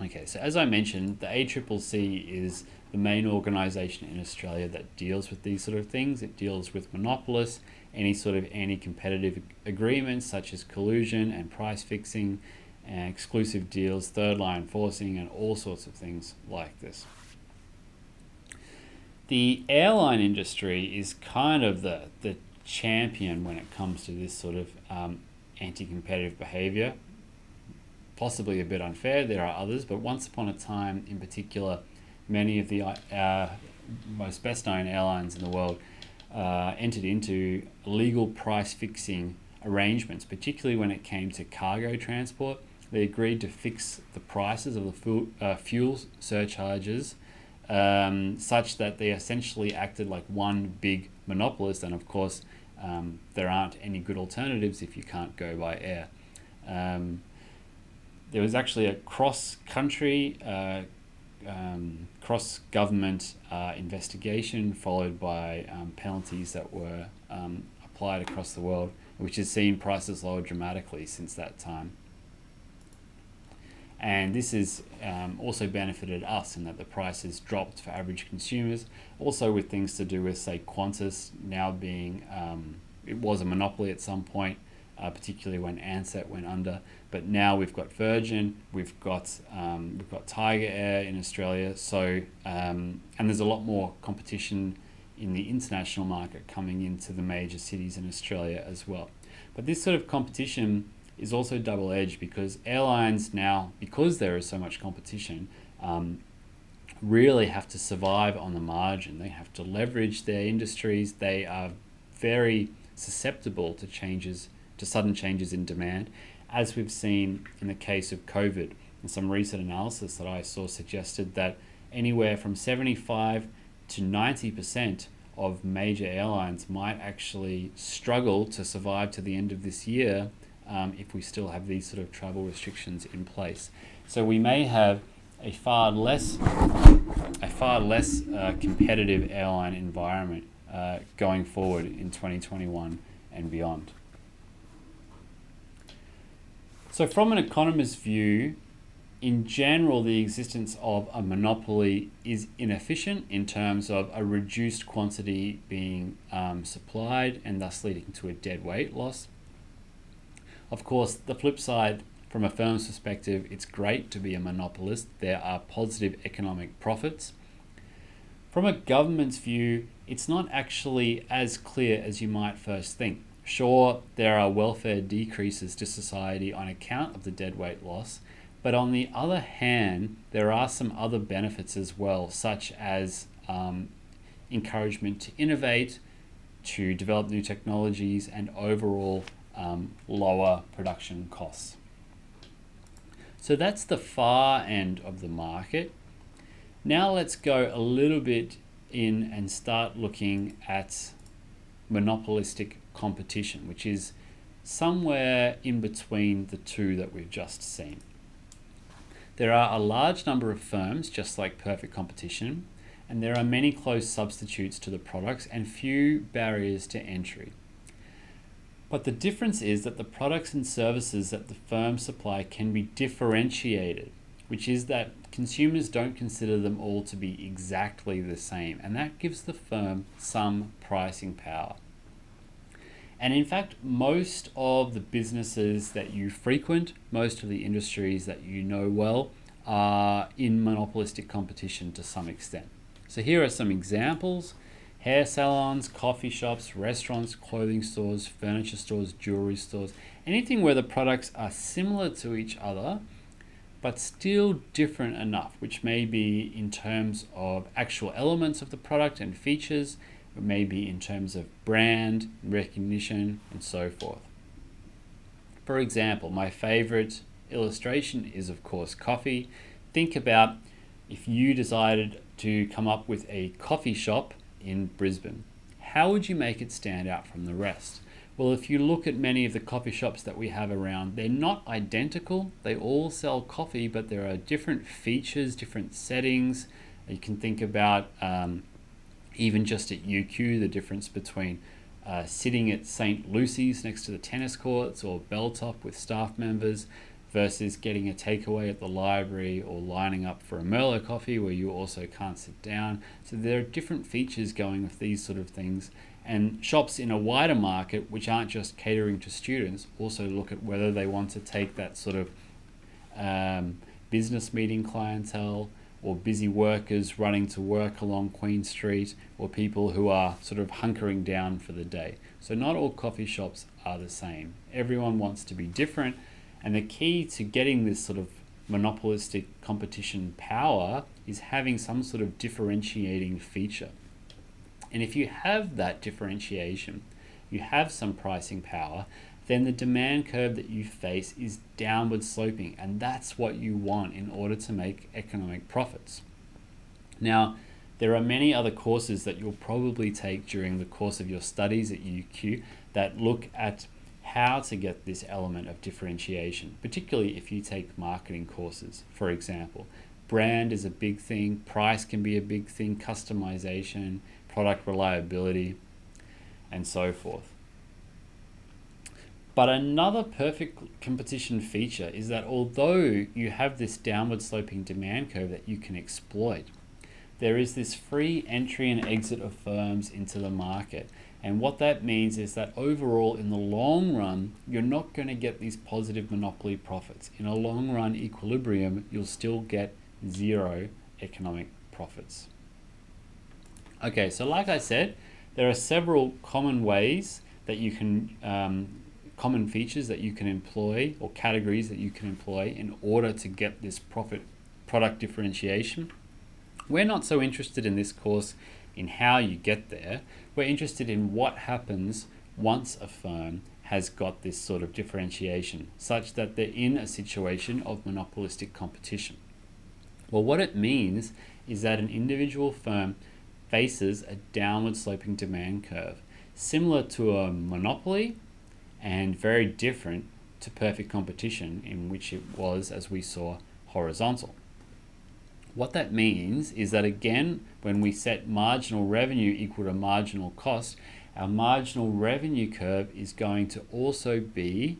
Okay, so as I mentioned, the ACCC is the main organisation in Australia that deals with these sort of things. It deals with monopolists, any sort of anti-competitive agreements such as collusion and price fixing, and exclusive deals, third line enforcing, and all sorts of things like this. The airline industry is kind of the champion when it comes to this sort of anti-competitive behaviour. Possibly a bit unfair, there are others, but once upon a time in particular, many of the most best known airlines in the world entered into legal price fixing arrangements, particularly when it came to cargo transport. They agreed to fix the prices of the fuel surcharges such that they essentially acted like one big monopolist. And of course, there aren't any good alternatives if you can't go by air. There was actually a cross-country, cross-government investigation followed by penalties that were applied across the world, which has seen prices lower dramatically since that time. And this has also benefited us in that the prices dropped for average consumers, also with things to do with, say, Qantas now being, it was a monopoly at some point, particularly when Ansett went under, but now we've got Virgin, we've got Tiger Air in Australia, so and there's a lot more competition in the international market coming into the major cities in Australia as well. But this sort of competition is also double-edged because airlines now, because there is so much competition, really have to survive on the margin. They have to leverage their industries. They are very susceptible to changes, to sudden changes in demand, as we've seen in the case of COVID. And some recent analysis that I saw suggested that anywhere from 75 to 90% of major airlines might actually struggle to survive to the end of this year if we still have these sort of travel restrictions in place. So we may have a far less competitive airline environment going forward in 2021 and beyond. So from an economist's view, in general, the existence of a monopoly is inefficient in terms of a reduced quantity being supplied and thus leading to a dead weight loss. Of course, the flip side, from a firm's perspective, it's great to be a monopolist. There are positive economic profits. From a government's view, it's not actually as clear as you might first think. Sure, there are welfare decreases to society on account of the deadweight loss, but on the other hand, there are some other benefits as well, such as encouragement to innovate, to develop new technologies, and overall lower production costs. So that's the far end of the market. Now let's go a little bit in and start looking at monopolistic competition, which is somewhere in between the two that we've just seen. There are a large number of firms, just like perfect competition, and there are many close substitutes to the products and few barriers to entry. But the difference is that the products and services that the firms supply can be differentiated, which is that consumers don't consider them all to be exactly the same, and that gives the firm some pricing power. And in fact, most of the businesses that you frequent, most of the industries that you know well, are in monopolistic competition to some extent. So here are some examples: hair salons, coffee shops, restaurants, clothing stores, furniture stores, jewelry stores, anything where the products are similar to each other, but still different enough, which may be in terms of actual elements of the product and features, or maybe in terms of brand, recognition, and so forth. For example, my favorite illustration is, of course, coffee. Think about if you decided to come up with a coffee shop in Brisbane. How would you make it stand out from the rest? Well, if you look at many of the coffee shops that we have around, they're not identical. They all sell coffee, but there are different features, different settings. You can think about even just at UQ, the difference between sitting at St. Lucy's next to the tennis courts or Belltop with staff members versus getting a takeaway at the library or lining up for a Merlot coffee where you also can't sit down. So there are different features going with these sort of things. And shops in a wider market, which aren't just catering to students, also look at whether they want to take that sort of business meeting clientele, or busy workers running to work along Queen Street, or people who are sort of hunkering down for the day. So not all coffee shops are the same. Everyone wants to be different, and the key to getting this sort of monopolistic competition power is having some sort of differentiating feature. And if you have that differentiation, you have some pricing power, then the demand curve that you face is downward sloping, and that's what you want in order to make economic profits. Now, there are many other courses that you'll probably take during the course of your studies at UQ that look at how to get this element of differentiation, particularly if you take marketing courses, for example. Brand is a big thing, price can be a big thing, customization, product reliability, and so forth. But another perfect competition feature is that although you have this downward sloping demand curve that you can exploit, there is this free entry and exit of firms into the market. And what that means is that overall, in the long run, you're not going to get these positive monopoly profits. In a long run equilibrium, you'll still get zero economic profits. Okay, so like I said, there are several common ways that you can, common features that you can employ, or categories that you can employ in order to get this product differentiation. We're not so interested in this course in how you get there. We're interested in what happens once a firm has got this sort of differentiation, such that they're in a situation of monopolistic competition. Well, what it means is that an individual firm faces a downward sloping demand curve, similar to a monopoly and very different to perfect competition, in which it was, as we saw, horizontal. What that means is that, again, when we set marginal revenue equal to marginal cost, our marginal revenue curve is going to also be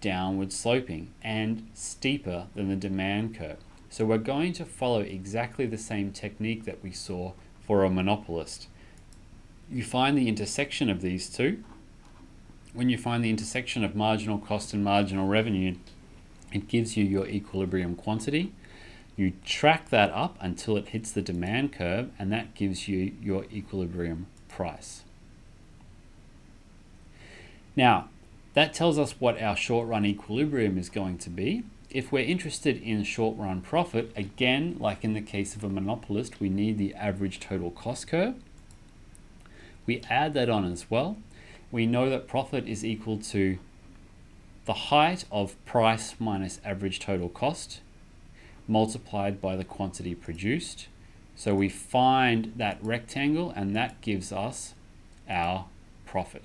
downward sloping and steeper than the demand curve. So we're going to follow exactly the same technique that we saw for a monopolist. You find the intersection of these two. When you find the intersection of marginal cost and marginal revenue, it gives you your equilibrium quantity. You track that up until it hits the demand curve, and that gives you your equilibrium price. Now, that tells us what our short run equilibrium is going to be. If we're interested in short run profit, again, like in the case of a monopolist, we need the average total cost curve. We add that on as well. We know that profit is equal to the height of price minus average total cost multiplied by the quantity produced. So we find that rectangle, and that gives us our profit.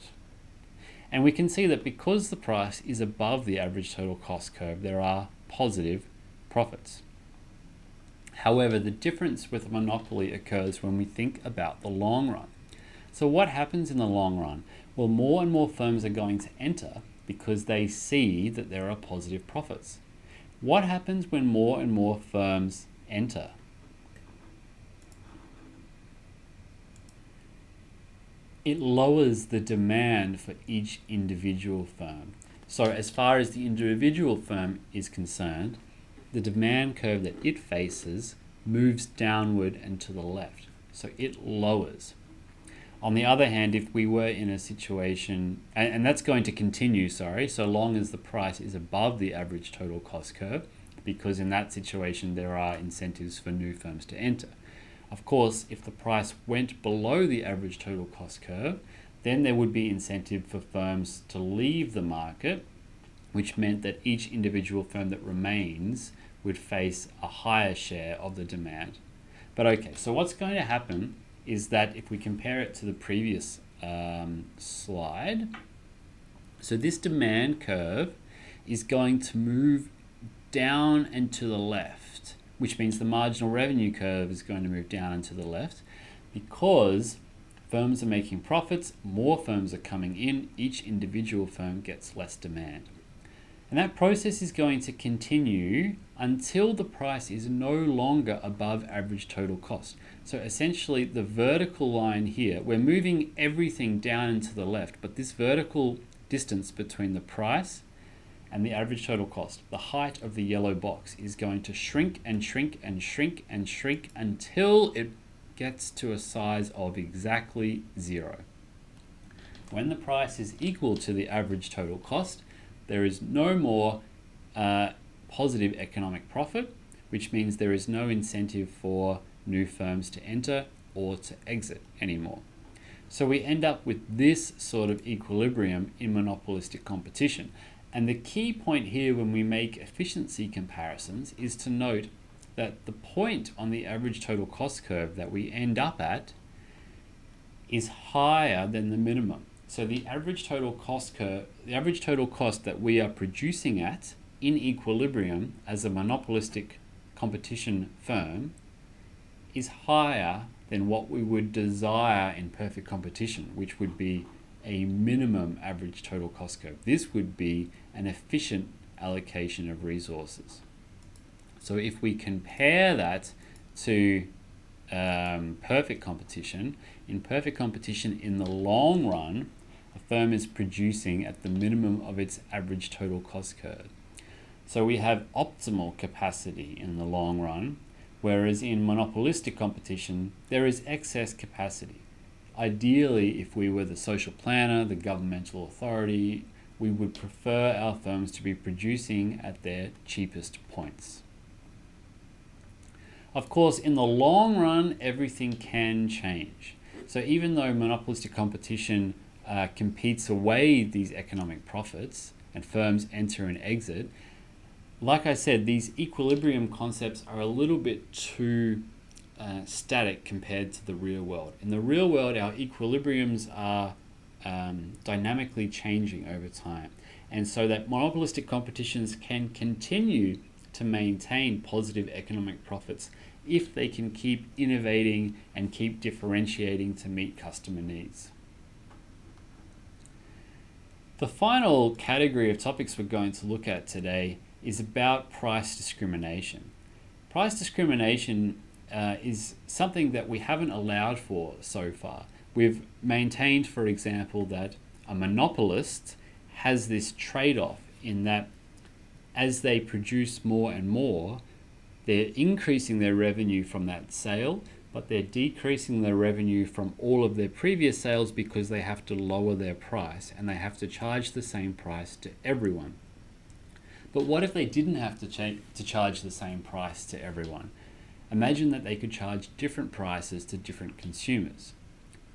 And we can see that because the price is above the average total cost curve, there are positive profits. However, the difference with a monopoly occurs when we think about the long run. So what happens in the long run? Well, more and more firms are going to enter because they see that there are positive profits. What happens when more and more firms enter? It lowers the demand for each individual firm. So as far as the individual firm is concerned, the demand curve that it faces moves downward and to the left. So it lowers. On the other hand, if we were in a situation, and that's going to continue, so long as the price is above the average total cost curve, because in that situation there are incentives for new firms to enter. Of course, if the price went below the average total cost curve, then there would be incentive for firms to leave the market, which meant that each individual firm that remains would face a higher share of the demand. But okay, so what's going to happen is that if we compare it to the previous slide, so this demand curve is going to move down and to the left, which means the marginal revenue curve is going to move down and to the left because firms are making profits, more firms are coming in, each individual firm gets less demand. And that process is going to continue until the price is no longer above average total cost. So essentially the vertical line here, we're moving everything down and to the left, but this vertical distance between the price and the average total cost, the height of the yellow box, is going to shrink and shrink and shrink and shrink until it gets to a size of exactly 0. When the price is equal to the average total cost, there is no more positive economic profit, which means there is no incentive for new firms to enter or to exit anymore. So we end up with this sort of equilibrium in monopolistic competition. And the key point here when we make efficiency comparisons is to note that the point on the average total cost curve that we end up at is higher than the minimum. So the average total cost curve, the average total cost that we are producing at in equilibrium as a monopolistic competition firm is higher than what we would desire in perfect competition, which would be a minimum average total cost curve. This would be an efficient allocation of resources. So if we compare that to perfect competition, in perfect competition in the long run, a firm is producing at the minimum of its average total cost curve. So we have optimal capacity in the long run, whereas in monopolistic competition, there is excess capacity. Ideally, if we were the social planner, the governmental authority, we would prefer our firms to be producing at their cheapest points. Of course, in the long run, everything can change. So even though monopolistic competition competes away these economic profits and firms enter and exit, like I said, these equilibrium concepts are a little bit too static compared to the real world. In the real world, our equilibriums are dynamically changing over time. And so that monopolistic competitions can continue to maintain positive economic profits if they can keep innovating and keep differentiating to meet customer needs. The final category of topics we're going to look at today is about price discrimination. Price discrimination is something that we haven't allowed for so far. We've maintained, for example, that a monopolist has this trade-off in that as they produce more and more, they're increasing their revenue from that sale, but they're decreasing their revenue from all of their previous sales because they have to lower their price and they have to charge the same price to everyone. But what if they didn't have to charge the same price to everyone? Imagine that they could charge different prices to different consumers.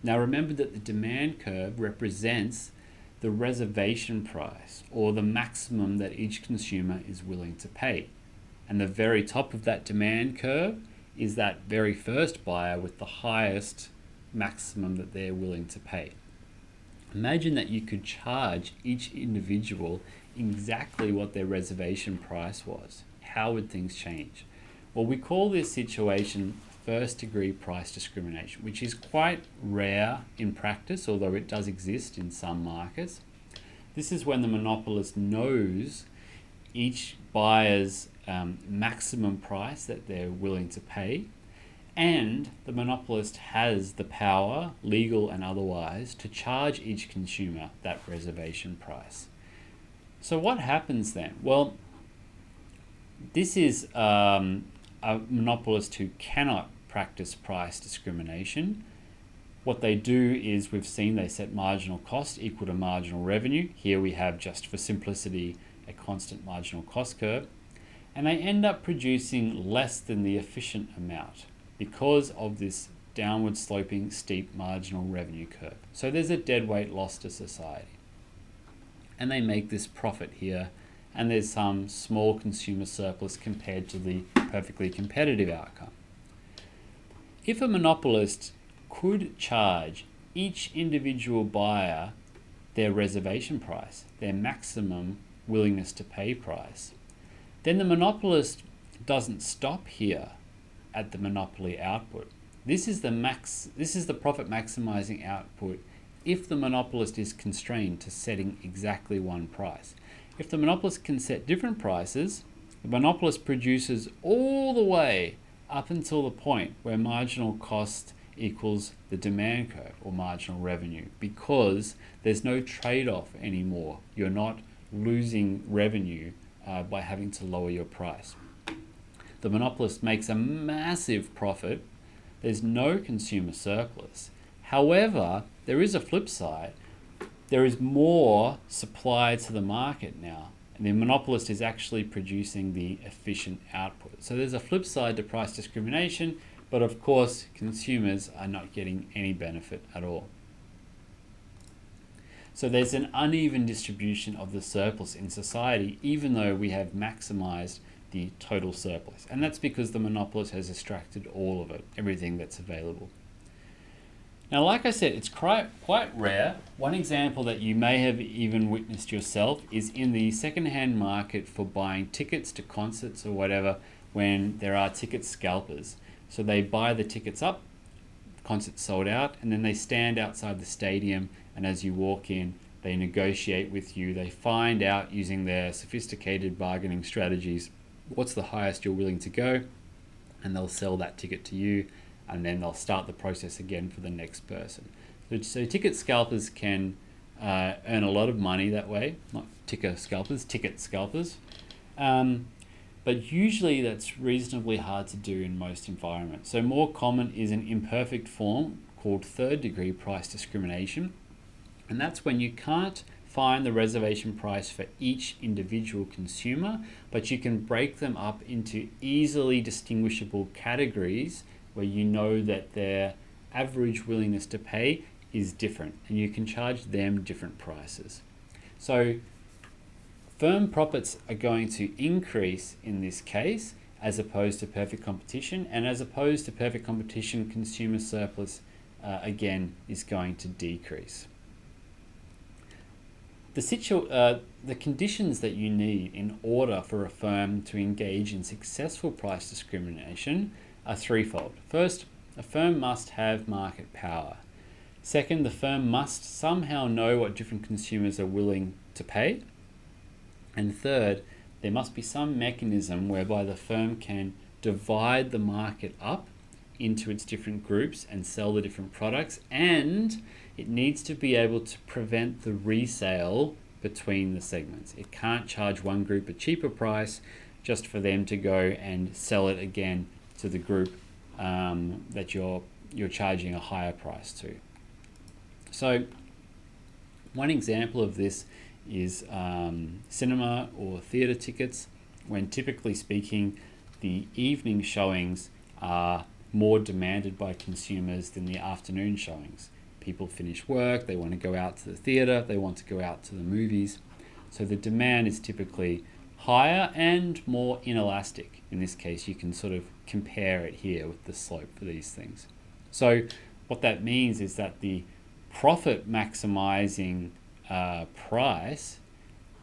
Now remember that the demand curve represents the reservation price, or the maximum that each consumer is willing to pay. And the very top of that demand curve is that very first buyer with the highest maximum that they're willing to pay. Imagine that you could charge each individual exactly what their reservation price was. How would things change? Well, we call this situation first degree price discrimination, which is quite rare in practice, although it does exist in some markets. This is when the monopolist knows each buyer's maximum price that they're willing to pay, and the monopolist has the power, legal and otherwise, to charge each consumer that reservation price. So what happens then? Well, this is a monopolist who cannot practice price discrimination. What they do is, we've seen, they set marginal cost equal to marginal revenue. Here we have, just for simplicity, a constant marginal cost curve. And they end up producing less than the efficient amount because of this downward sloping steep marginal revenue curve. So there's a deadweight loss to society. And they make this profit here, and there's some small consumer surplus compared to the perfectly competitive outcome. If a monopolist could charge each individual buyer their reservation price, their maximum willingness to pay price, then the monopolist doesn't stop here at the monopoly output. This is the profit maximizing output if the monopolist is constrained to setting exactly one price. If the monopolist can set different prices, the monopolist produces all the way up until the point where marginal cost equals the demand curve, or marginal revenue, because there's no trade-off anymore. You're not losing revenue by having to lower your price. The monopolist makes a massive profit. There's no consumer surplus. However, there is a flip side. There is more supply to the market now. and the monopolist is actually producing the efficient output. So there's a flip side to price discrimination, but of course consumers are not getting any benefit at all. So there's an uneven distribution of the surplus in society, even though we have maximized the total surplus. And that's because the monopolist has extracted all of it, everything that's available. Now, like I said, it's quite rare. One example that you may have even witnessed yourself is in the second-hand market for buying tickets to concerts or whatever, when there are ticket scalpers. So they buy the tickets up, the concert's sold out, and then they stand outside the stadium, and as you walk in, they negotiate with you. They find out, using their sophisticated bargaining strategies, what's the highest you're willing to go, and they'll sell that ticket to you, and then they'll start the process again for the next person. So ticket scalpers can earn a lot of money that way, not ticket scalpers. But usually that's reasonably hard to do in most environments. So more common is an imperfect form called third-degree price discrimination, and that's when you can't find the reservation price for each individual consumer, but you can break them up into easily distinguishable categories where you know that their average willingness to pay is different, and you can charge them different prices. So firm profits are going to increase in this case, as opposed to perfect competition, and as opposed to perfect competition, consumer surplus again is going to decrease. The conditions that you need in order for a firm to engage in successful price discrimination are threefold. First, a firm must have market power. Second, the firm must somehow know what different consumers are willing to pay. And third, there must be some mechanism whereby the firm can divide the market up into its different groups and sell the different products, and it needs to be able to prevent the resale between the segments. It can't charge one group a cheaper price just for them to go and sell it again to the group that you're charging a higher price to. So one example of this is cinema or theatre tickets, when typically speaking the evening showings are more demanded by consumers than the afternoon showings. People finish work, they want to go out to the theatre, they want to go out to the movies. So the demand is typically higher and more inelastic. In this case, you can sort of compare it here with the slope for these things. So what that means is that the profit maximizing price,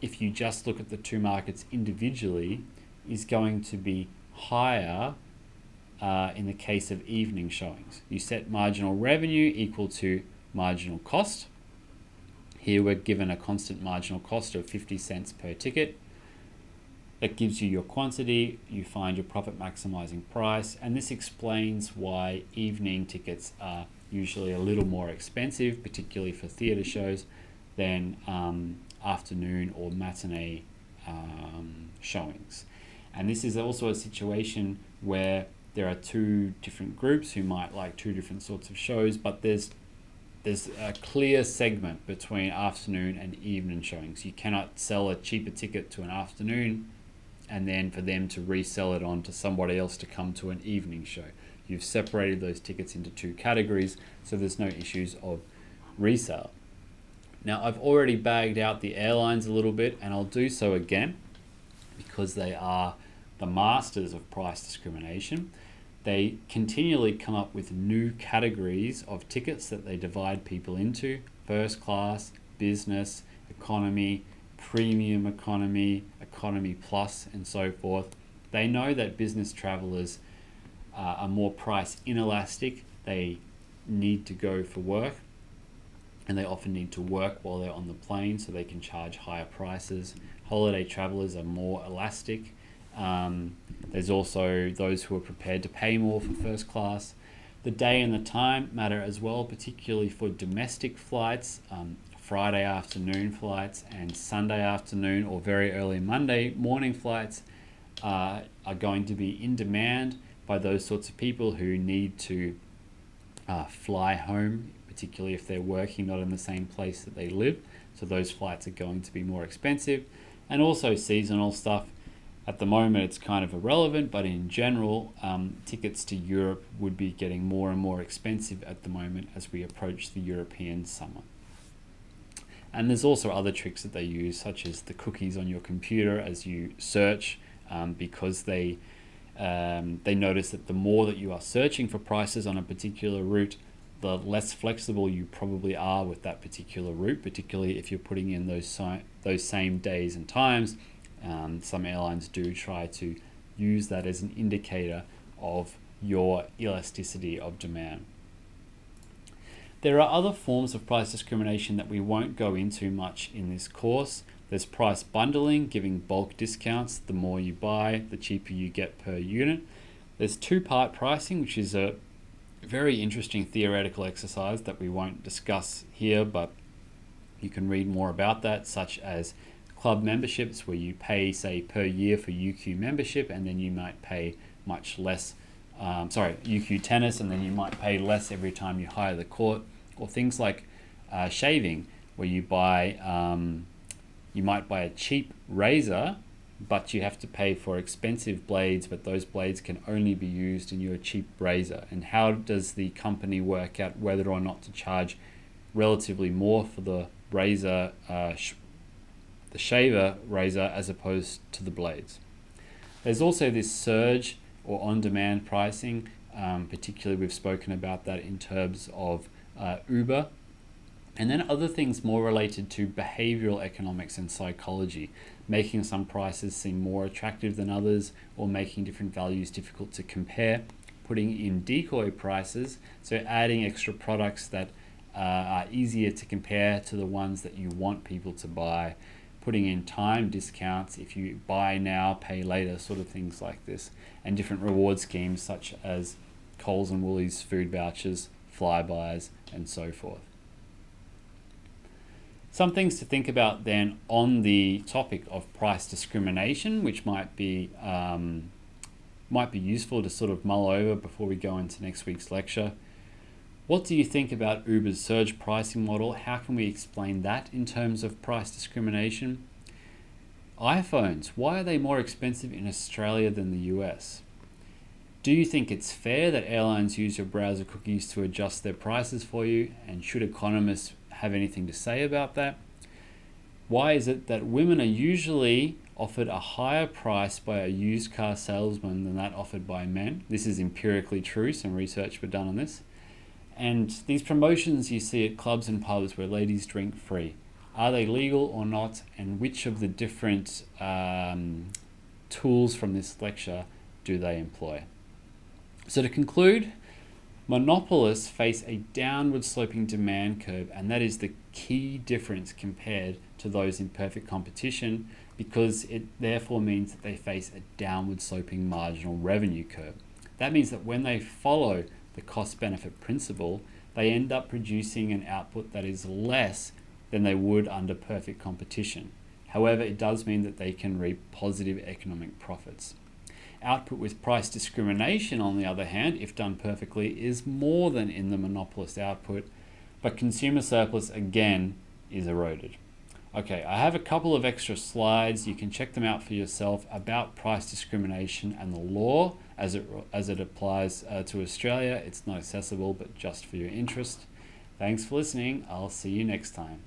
if you just look at the two markets individually, is going to be higher in the case of evening showings. You set marginal revenue equal to marginal cost. Here we're given a constant marginal cost of 50 cents per ticket. That gives you your quantity, you find your profit maximizing price, and this explains why evening tickets are usually a little more expensive, particularly for theatre shows, than afternoon or matinee showings. And this is also a situation where there are two different groups who might like two different sorts of shows, but there's a clear segment between afternoon and evening showings. You cannot sell a cheaper ticket to an afternoon and then for them to resell it on to somebody else to come to an evening show. You've separated those tickets into two categories, so there's no issues of resale. Now, I've already bagged out the airlines a little bit, and I'll do so again because they are the masters of price discrimination. They continually come up with new categories of tickets that they divide people into: first class, business, economy, premium economy, economy plus, and so forth. They know that business travelers are more price inelastic. They need to go for work, and they often need to work while they're on the plane, so they can charge higher prices. Holiday travelers are more elastic. There's also those who are prepared to pay more for first class. The day and the time matter as well, particularly for domestic flights. Friday afternoon flights and Sunday afternoon or very early Monday morning flights are going to be in demand by those sorts of people who need to fly home, particularly if they're working not in the same place that they live. So those flights are going to be more expensive. and also seasonal stuff. At the moment, it's kind of irrelevant, but in general, tickets to Europe would be getting more and more expensive at the moment as we approach the European summer. And there's also other tricks that they use, such as the cookies on your computer as you search, because they notice that the more that you are searching for prices on a particular route, the less flexible you probably are with that particular route, particularly if you're putting in those same days and times. Some airlines do try to use that as an indicator of your elasticity of demand. There are other forms of price discrimination that we won't go into much in this course. There's price bundling, giving bulk discounts. The more you buy, the cheaper you get per unit. There's two-part pricing, which is a very interesting theoretical exercise that we won't discuss here, but you can read more about that, such as club memberships, where you pay, say, per year for UQ membership, and then you might pay much less, UQ tennis, and then you might pay less every time you hire the court, or things like shaving, where you might buy a cheap razor, but you have to pay for expensive blades, but those blades can only be used in your cheap razor. And how does the company work out whether or not to charge relatively more for the razor, the shaver razor, as opposed to the blades? There's also this surge or on-demand pricing, particularly we've spoken about that in terms of Uber. And then other things more related to behavioral economics and psychology, making some prices seem more attractive than others, or making different values difficult to compare, putting in decoy prices, so adding extra products that are easier to compare to the ones that you want people to buy, putting in time discounts, if you buy now, pay later, sort of things like this, and different reward schemes such as Coles and Woolies food vouchers, Flybuys, and so forth. Some things to think about then on the topic of price discrimination, which might be useful to sort of mull over before we go into next week's lecture. What do you think about Uber's surge pricing model? How can we explain that in terms of price discrimination? iPhones, why are they more expensive in Australia than the US? Do you think it's fair that airlines use your browser cookies to adjust their prices for you? And should economists have anything to say about that? Why is it that women are usually offered a higher price by a used car salesman than that offered by men? This is empirically true, some research was done on this. And these promotions you see at clubs and pubs where ladies drink free, are they legal or not? And which of the different tools from this lecture do they employ? So to conclude, monopolists face a downward sloping demand curve, and that is the key difference compared to those in perfect competition, because it therefore means that they face a downward sloping marginal revenue curve. That means that when they follow the cost-benefit principle, they end up producing an output that is less than they would under perfect competition. However, it does mean that they can reap positive economic profits. Output with price discrimination, on the other hand, if done perfectly, is more than in the monopolist output, but consumer surplus again is eroded. Okay, I have a couple of extra slides. You can check them out for yourself about price discrimination and the law as it applies to Australia. It's not accessible, but just for your interest. Thanks for listening. I'll see you next time.